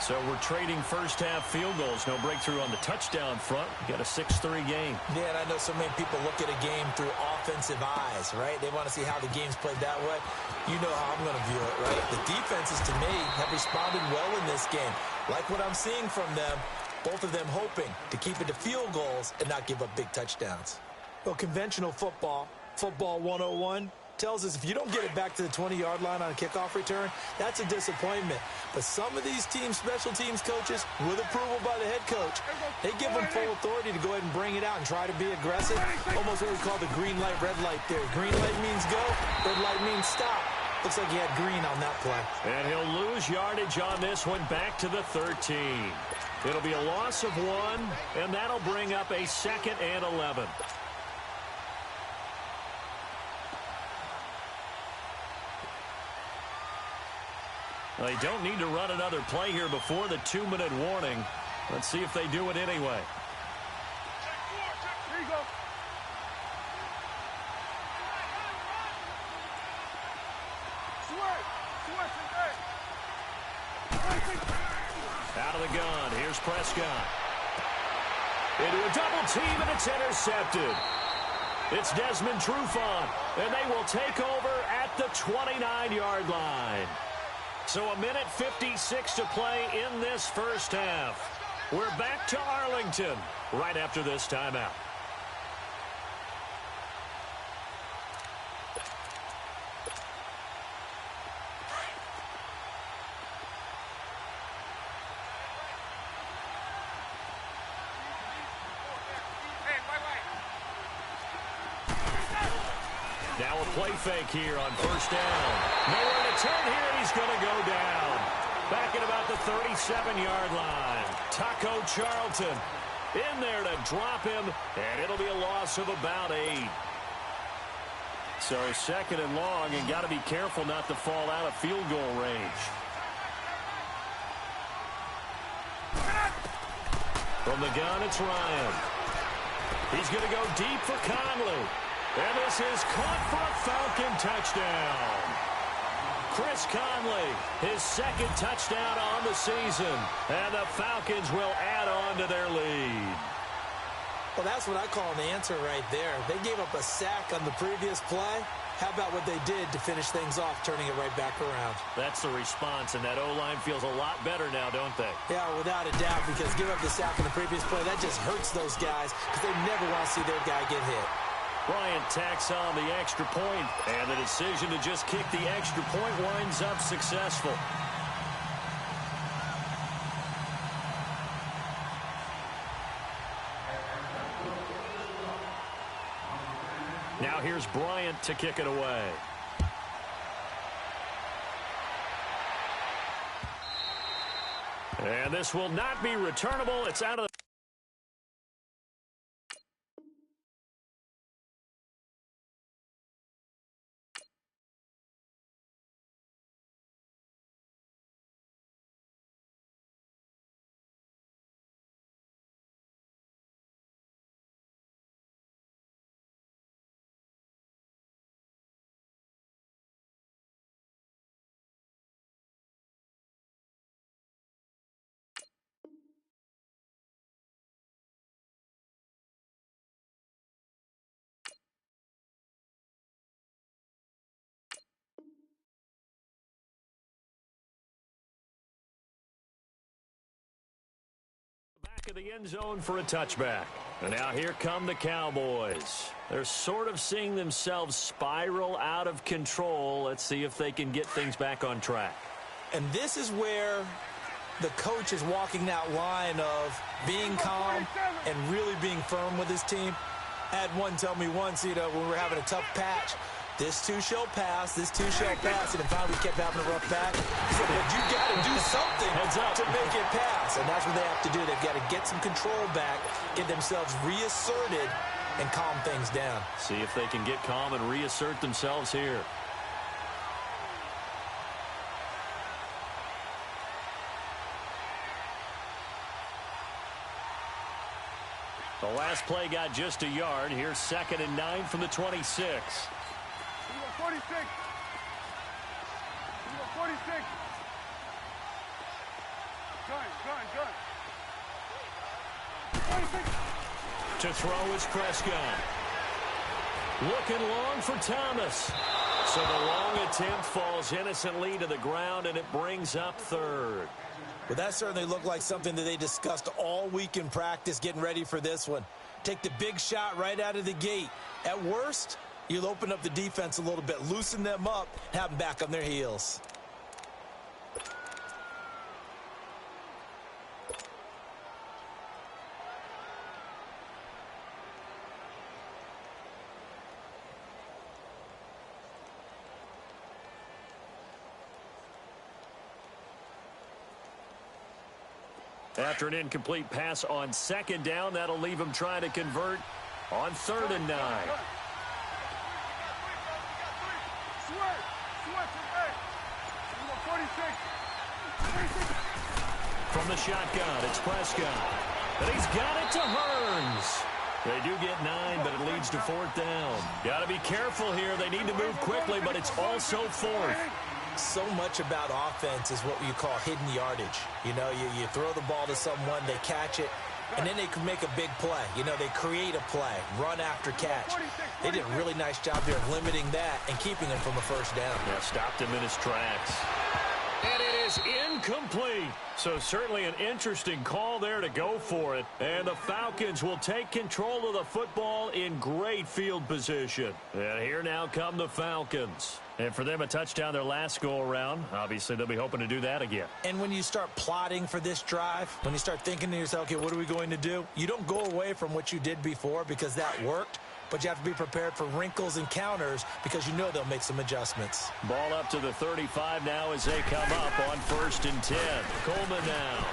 So we're trading first-half field goals. No breakthrough on the touchdown front. We got a 6-3 game. Yeah, and I know so many people look at a game through offensive eyes, right? They want to see how the game's played that way. You know how I'm going to view it, right? The defenses, to me, have responded well in this game. Like what I'm seeing from them, both of them hoping to keep it to field goals and not give up big touchdowns. Well, conventional football 101, tells us if you don't get it back to the 20-yard line on a kickoff return, that's a disappointment. But some of these teams, special teams coaches, with approval by the head coach, they give them full authority to go ahead and bring it out and try to be aggressive. Almost what we call the green light, red light theory. Green light means go, red light means stop. Looks like he had green on that play. And he'll lose yardage on this one back to the 13. It'll be a loss of 1, and that'll bring up a 2nd and 11. They don't need to run another play here before the 2-minute warning. Let's see if they do it anyway. Here you go. Out of the gun. Here's Prescott. Into a double team, and it's intercepted. It's Desmond Trufant, and they will take over at the 29-yard line. So 1:56 to play in this first half. We're back to Arlington right after this timeout. Now a play fake here on first down. Nowhere to turn here, and he's going to go down. Back at about the 37-yard line. Taco Charlton in there to drop him, and it'll be a loss of about 8. So 2nd and long, and got to be careful not to fall out of field goal range. From the gun, it's Ryan. He's going to go deep for Conley. And this is caught for a Falcon touchdown. Chris Conley, his 2nd touchdown on the season. And the Falcons will add on to their lead. Well, that's what I call an answer right there. They gave up a sack on the previous play. How about what they did to finish things off, turning it right back around? That's the response, and that O-line feels a lot better now, don't they? Yeah, without a doubt, because give up the sack on the previous play, that just hurts those guys because they never want to see their guy get hit. Bryant tacks on the extra point, and the decision to just kick the extra point winds up successful. Now here's Bryant to kick it away. And this will not be returnable. It's out of the... back of the end zone for a touchback. And now here come the Cowboys. They're sort of seeing themselves spiral out of control. Let's see if they can get things back on track. And this is where the coach is walking that line of being calm and really being firm with his team. I had one tell me once, when we were having a tough patch, this too shall pass, this too shall pass, and finally we kept having a rough patch. He said, but you got to do something to make it pass, and that's what they have to do. They've got to get some control back, get themselves reasserted, and calm things down. See if they can get calm and reassert themselves here. The last play got just a yard. Here's 2nd and 9 from the 26. 46. 46. Gun. 46. To throw is Prescott. Looking long for Thomas. So the long attempt falls innocently to the ground, and it brings up 3rd. Well, that certainly looked like something that they discussed all week in practice getting ready for this one. Take the big shot right out of the gate. At worst, you'll open up the defense a little bit, loosen them up, have them back on their heels. After an incomplete pass on 2nd down, that'll leave him trying to convert on 3rd and 9. From the shotgun, it's Prescott. And he's got it to Hearns. They do get 9, but it leads to 4th down. Got to be careful here. They need to move quickly, but it's also 4th. So much about offense is what you call hidden yardage. You know, you throw the ball to someone, they catch it, and then they can make a big play. You know, they create a play, run after catch. They did a really nice job there of limiting that and keeping him from a 1st down. Yeah, stopped him in his tracks. And it is incomplete. So certainly an interesting call there to go for it. And the Falcons will take control of the football in great field position. And here now come the Falcons. And for them, a touchdown their last go-around. Obviously, they'll be hoping to do that again. And when you start plotting for this drive, when you start thinking to yourself, okay, what are we going to do? You don't go away from what you did before because that worked. But you have to be prepared for wrinkles and counters because you know they'll make some adjustments. Ball up to the 35 now as they come up on 1st and 10. Coleman now.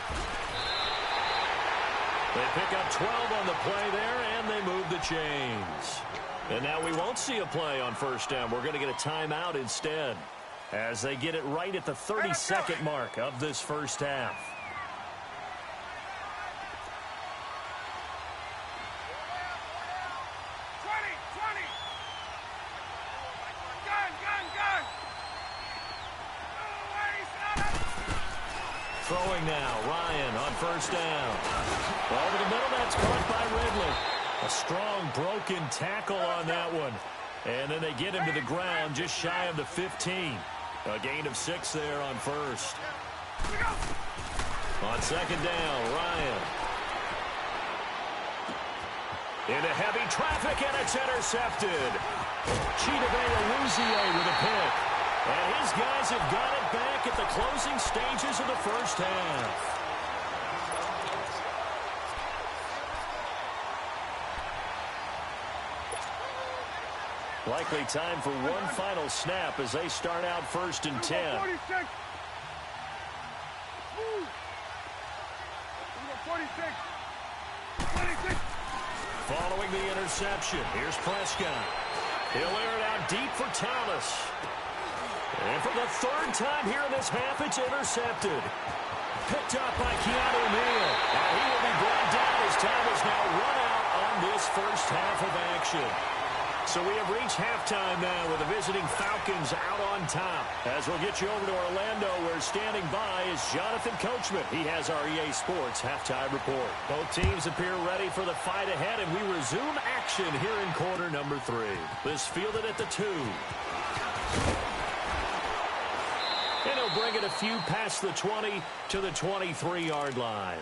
They pick up 12 on the play there, and they move the chains. And now we won't see a play on 1st down. We're going to get a timeout instead as they get it right at the 32nd mark of this 1st half. Throwing now, Ryan on 1st down. Over the middle, that's caught by Ridley. A strong broken tackle on that one. And then they get him to the ground just shy of the 15. A gain of 6 there on 1st. On 2nd down, Ryan. Into heavy traffic, and it's intercepted. Chidobe with a pick. And his guys have got it back at the closing stages of the 1st half. Likely time for one final snap as they start out 1st and 10. 46. 26. Following the interception, here's Prescott. He'll air it out deep for Thomas. And for the 3rd time here in this half, it's intercepted. Picked up by Keanu Neal. And he will be brought down as time is now run out on this 1st half of action. So we have reached halftime now with the visiting Falcons out on top. As we'll get you over to Orlando, where standing by is Jonathan Coachman. He has our EA Sports halftime report. Both teams appear ready for the fight ahead, and we resume action here in quarter number 3. This fielded at the 2. And he'll bring it a few past the 20 to the 23-yard line.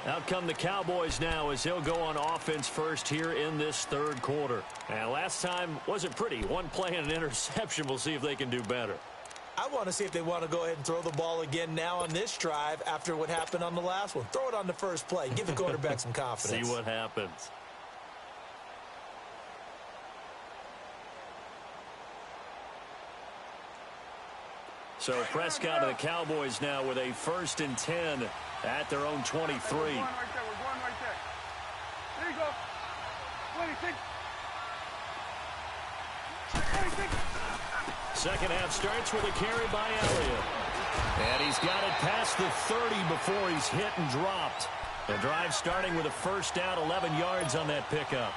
Out come the Cowboys now as they'll go on offense first here in this 3rd quarter. And last time wasn't pretty. One play and an interception. We'll see if they can do better. I want to see if they want to go ahead and throw the ball again now on this drive after what happened on the last one. Throw it on the first play. Give the quarterback some confidence. See what happens. So Prescott of the Cowboys now with a 1st and 10 at their own 23. We're going right there. There you go. 26. 26. Second half starts with a carry by Elliott. And he's got it past the 30 before he's hit and dropped. The drive starting with a first down, 11 yards on that pickup.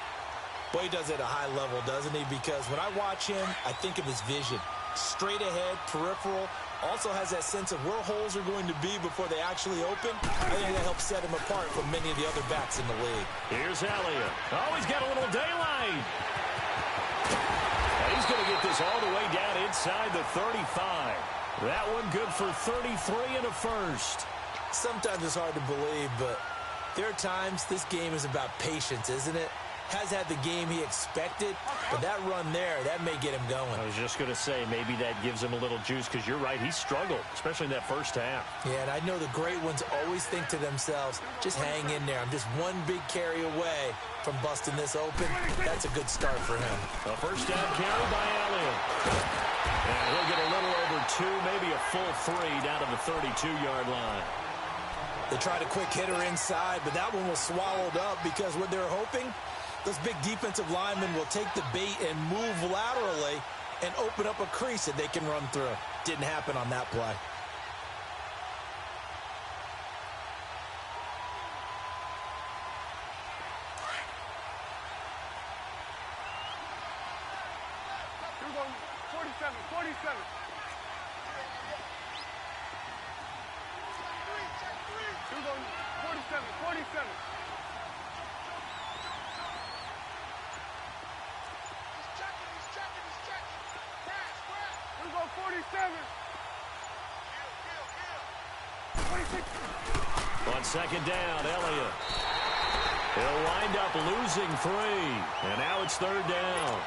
Boy, he does it at a high level, doesn't he? Because when I watch him, I think of his vision. Straight ahead, peripheral, also has that sense of where holes are going to be before they actually open. I think that helps set him apart from many of the other backs in the league. Here's Elliott. Oh, he's got a little daylight. And he's going to get this all the way down inside the 35. That one good for 33 and a first. Sometimes it's hard to believe, but there are times this game is about patience, isn't it? Has had the game he expected, but that run there, that may get him going. I was just going to say, maybe that gives him a little juice, because you're right, he struggled, especially in that first half. Yeah, and I know the great ones always think to themselves, just hang in there. I'm just one big carry away from busting this open. That's a good start for him. A first down carry by Elliott. And he'll get a little over 2, maybe a full 3 down to the 32-yard line. They tried a quick hitter inside, but that one was swallowed up because what they're hoping, those big defensive linemen will take the bait and move laterally and open up a crease that they can run through. Didn't happen on that play. You're going 47, 47. You're going 47, 47. We'll go 47. 26. On second down, Elliott. He'll wind up losing 3. And now it's third down.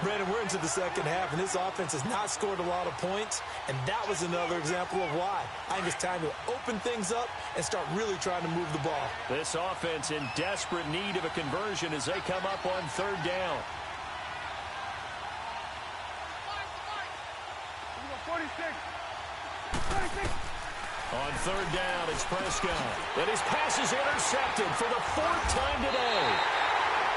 Brandon, we're into the second half, and this offense has not scored a lot of points, and that was another example of why. I think it's time to open things up and start really trying to move the ball. This offense in desperate need of a conversion as they come up on third down. 46. 46. On third down, it's Prescott. And his pass is intercepted for the 4th time today.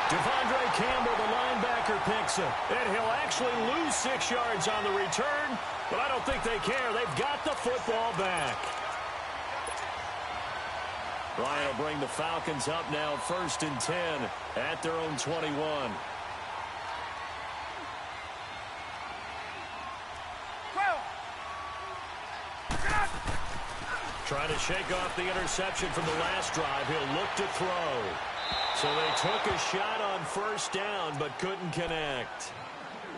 Devondre Campbell, the linebacker, picks it. And he'll actually lose 6 yards on the return, but I don't think they care. They've got the football back. Ryan will bring the Falcons up now, 1st and 10 at their own 21. Trying to shake off the interception from the last drive. He'll look to throw. So they took a shot on first down, but couldn't connect.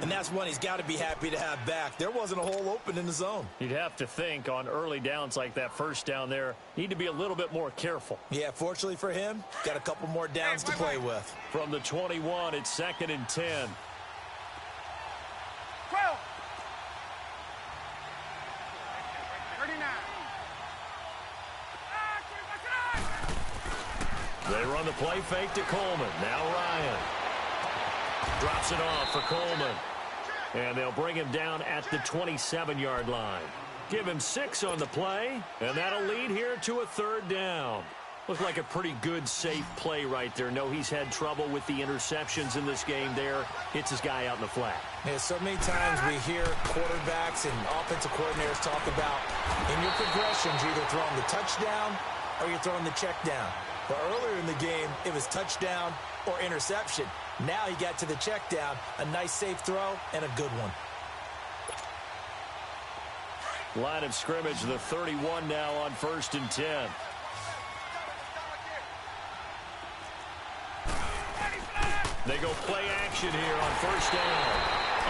And that's one he's got to be happy to have back. There wasn't a hole open in the zone. You'd have to think on early downs like that first down there, need to be a little bit more careful. Yeah, fortunately for him, got a couple more downs to play with. From the 21, it's 2nd and 10. 12. 39. They run the play fake to Coleman. Now Ryan drops it off for Coleman. And they'll bring him down at the 27-yard line. Give him 6 on the play, and that'll lead here to a third down. Looked like a pretty good, safe play right there. No, he's had trouble with the interceptions in this game there. Hits his guy out in the flat. Yeah, so many times we hear quarterbacks and offensive coordinators talk about in your progressions, you're either throwing the touchdown or you're throwing the check down. But earlier in the game, it was touchdown or interception. Now he got to the check down, a nice safe throw, and a good one. Line of scrimmage, the 31 now on 1st and 10. They go play action here on first down.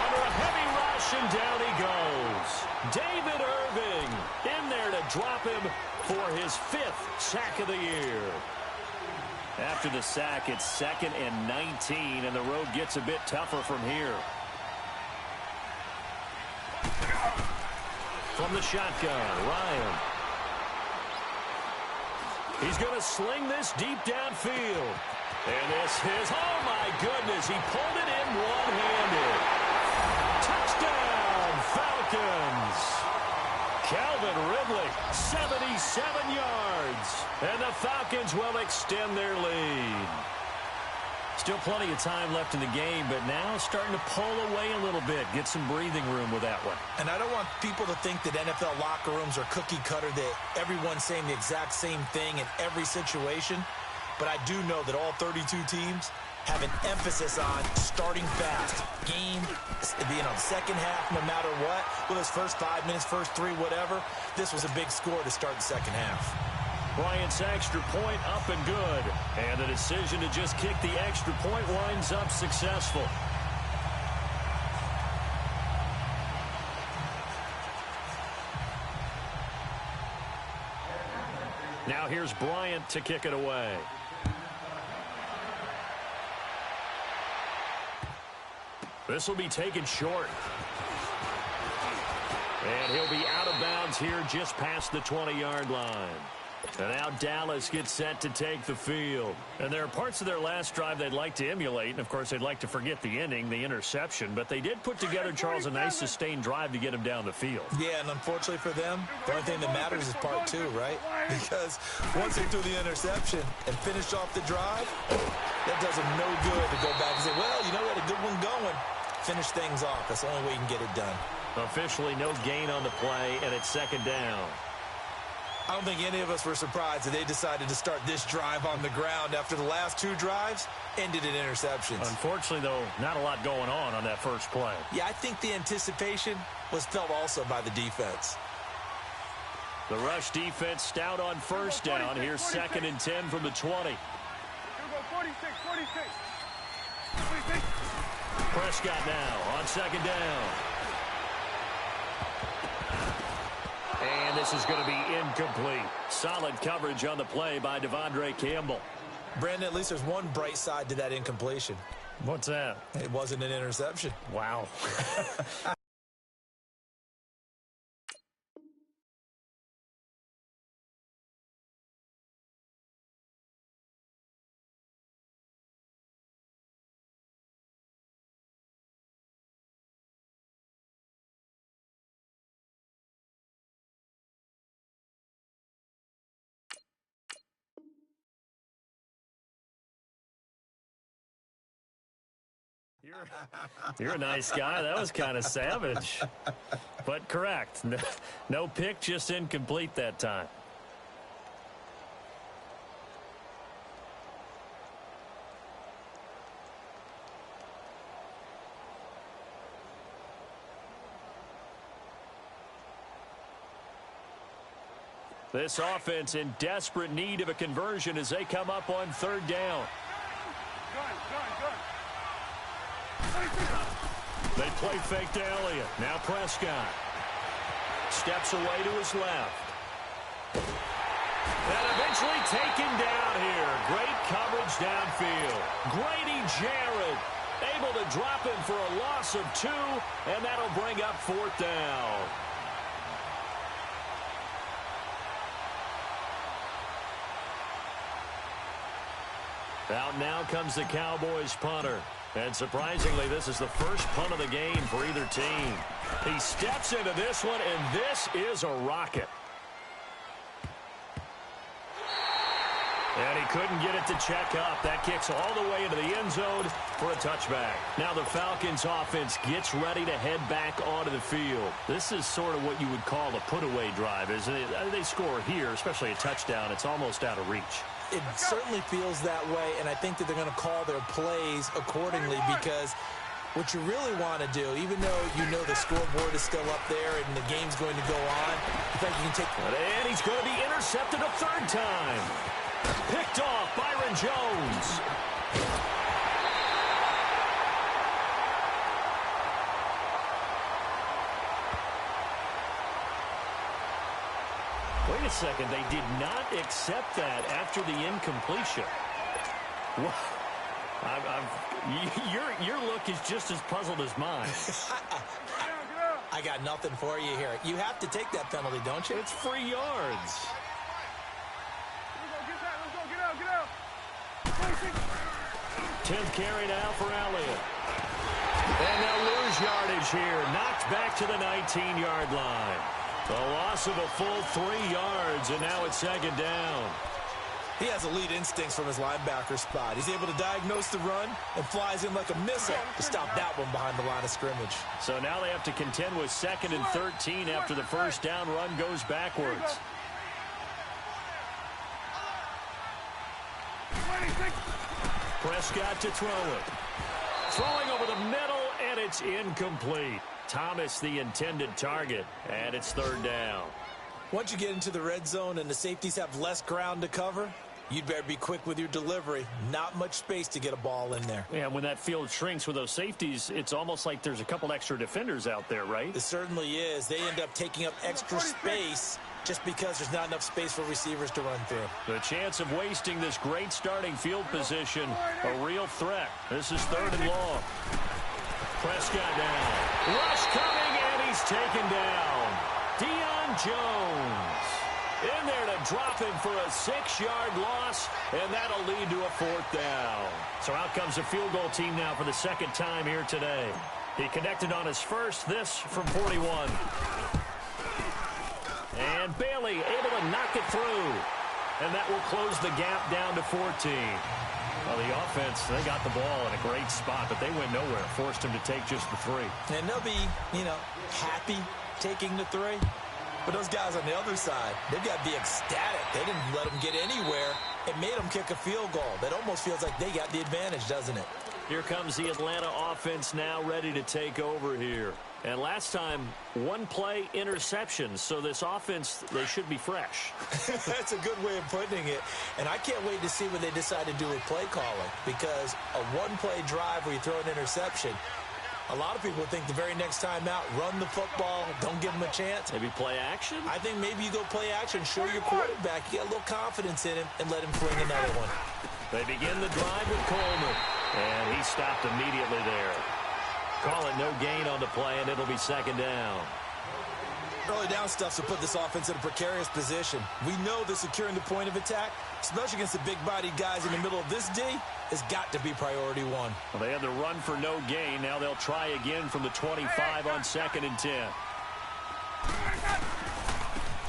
Under a heavy rush, and down he goes. David Irving in there to drop him for his 5th sack of the year. After the sack, it's 2nd and 19, and the road gets a bit tougher from here. From the shotgun, Ryan. He's going to sling this deep downfield. And this is, oh my goodness, he pulled it in one-handed. Touchdown, Falcons. Calvin Ridley, 77 yards. And the Falcons will extend their lead. Still plenty of time left in the game, but now starting to pull away a little bit. Get some breathing room with that one. And I don't want people to think that NFL locker rooms are cookie cutter, that everyone's saying the exact same thing in every situation. But I do know that all 32 teams have an emphasis on starting fast. Game, being on second half no matter what. Well, those first 5 minutes, first 3, whatever. This was a big score to start the second half. Bryant's extra point up and good. And the decision to just kick the extra point winds up successful. Now here's Bryant to kick it away. This will be taken short. And he'll be out of bounds here just past the 20-yard line. And now Dallas gets set to take the field. And there are parts of their last drive they'd like to emulate. And, of course, they'd like to forget the ending, the interception. But they did put together, Charles, a nice sustained drive to get him down the field. Yeah, and unfortunately for them, the only thing that matters is part 2, right? Because once they threw the interception and finished off the drive, that does them no good to go back and say, well, you know, we had a good one going. Finish things off. That's the only way you can get it done. Officially no gain on the play, and it's second down. I don't think any of us were surprised that they decided to start this drive on the ground after the last 2 drives ended in interceptions. Unfortunately, though, not a lot going on that first play. Yeah, I think the anticipation was felt also by the defense. The rush defense stout on first down. Here's 2nd and 10 from the 20. 46. Prescott now on second down. And this is going to be incomplete. Solid coverage on the play by Devondre Campbell. Brandon, at least there's one bright side to that incompletion. What's that? It wasn't an interception. Wow. You're a nice guy. That was kind of savage. But correct. No pick, just incomplete that time. This offense in desperate need of a conversion as they come up on third down. They play fake to Elliott. Now Prescott steps away to his left. And eventually taken down here. Great coverage downfield. Grady Jarrett able to drop him for a loss of 2, and that'll bring up 4th down. Out now comes the Cowboys punter. And surprisingly, this is the first punt of the game for either team. He steps into this one, and this is a rocket. And he couldn't get it to check up. That kicks all the way into the end zone for a touchback. Now the Falcons offense gets ready to head back onto the field. This is sort of what you would call a put-away drive, isn't it? They score here, especially a touchdown. It's almost out of reach. It certainly feels that way, and I think that they're going to call their plays accordingly, because what you really want to do, even though you know the scoreboard is still up there and the game's going to go on, in fact, you can take... And he's going to be intercepted a 3rd time. Picked off Byron Jones. Wait a second. They did not accept that after the incompletion. Your look is just as puzzled as mine. I got nothing for you here. You have to take that penalty, don't you? It's free yards. Get out. 10th carry now for Elliott. And they'll lose yardage here. Knocked back to the 19-yard line. A loss of a full 3 yards, and now it's 2nd down. He has elite instincts from his linebacker spot. He's able to diagnose the run and flies in like a missile to stop that one behind the line of scrimmage. So now they have to contend with 2nd and 13 after the first down run goes backwards. Prescott to throw it. Throwing over the middle, and it's incomplete. Thomas the intended target, and it's 3rd down. Once you get into the red zone and the safeties have less ground to cover, you'd better be quick with your delivery. Not much space to get a ball in there. Yeah, when that field shrinks with those safeties, it's almost like there's a couple extra defenders out there, right? It certainly is. They end up taking up extra space just because there's not enough space for receivers to run through. The chance of wasting this great starting field position, a real threat. This is 3rd and long. Prescott down. Rush coming, and he's taken down. Deion Jones in there to drop him for a 6-yard loss, and that'll lead to a 4th down. So out comes the field goal team now for the 2nd time here today. He connected on his first, this from 41. And Bailey able to knock it through. And that will close the gap down to 14. Well, the offense, they got the ball in a great spot, but they went nowhere. Forced him to take just the 3. And they'll be, happy taking the 3. But those guys on the other side, they've got to be ecstatic. They didn't let them get anywhere. It made them kick a field goal. That almost feels like they got the advantage, doesn't it? Here comes the Atlanta offense now ready to take over here. And last time, 1-play interception. So this offense, they should be fresh. That's a good way of putting it. And I can't wait to see what they decide to do with play calling. Because a 1-play drive where you throw an interception, a lot of people think the very next time out, run the football, don't give them a chance. Maybe play action? I think maybe you go play action, show your quarterback, you get a little confidence in him, and let him fling another one. They begin the drive with Coleman. And he stopped immediately there. Call it no gain on the play, and it'll be 2nd down. Early down stuff to put this offense in a precarious position. We know that securing the point of attack, especially against the big-bodied guys in the middle of this D, has got to be priority 1. Well, they had the run for no gain. Now they'll try again from the 25 on 2nd and 10.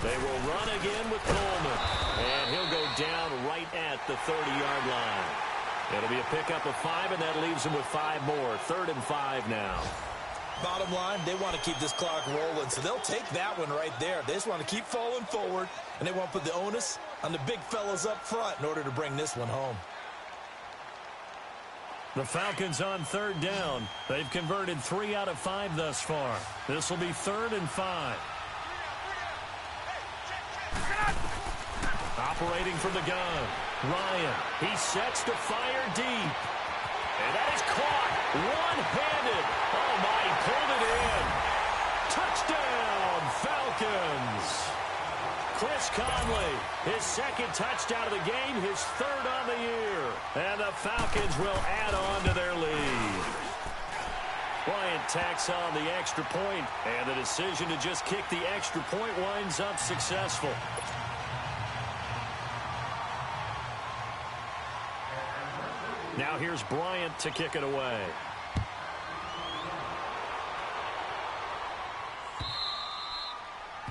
They will run again with Coleman. And he'll go down right at the 30-yard line. It'll be a pickup of 5, and that leaves them with 5 more. 3rd and 5 now. Bottom line, they want to keep this clock rolling, so they'll take that one right there. They just want to keep falling forward, and they want to put the onus on the big fellas up front in order to bring this one home. The Falcons on 3rd down. They've converted 3 out of 5 thus far. This will be 3rd and 5. Operating from the gun. Ryan, he sets to fire deep. And that is caught. One-handed. Oh, my, he pulled it in. Touchdown, Falcons. Chris Conley, his 2nd touchdown of the game, his 3rd on the year. And the Falcons will add on to their lead. Bryant tacks on the extra point, and the decision to just kick the extra point winds up successful. Now here's Bryant to kick it away.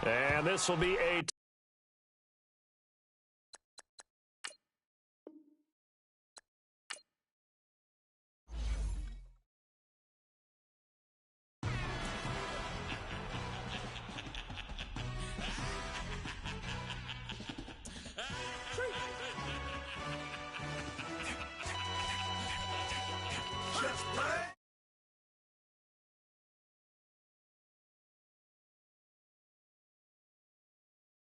And this will be a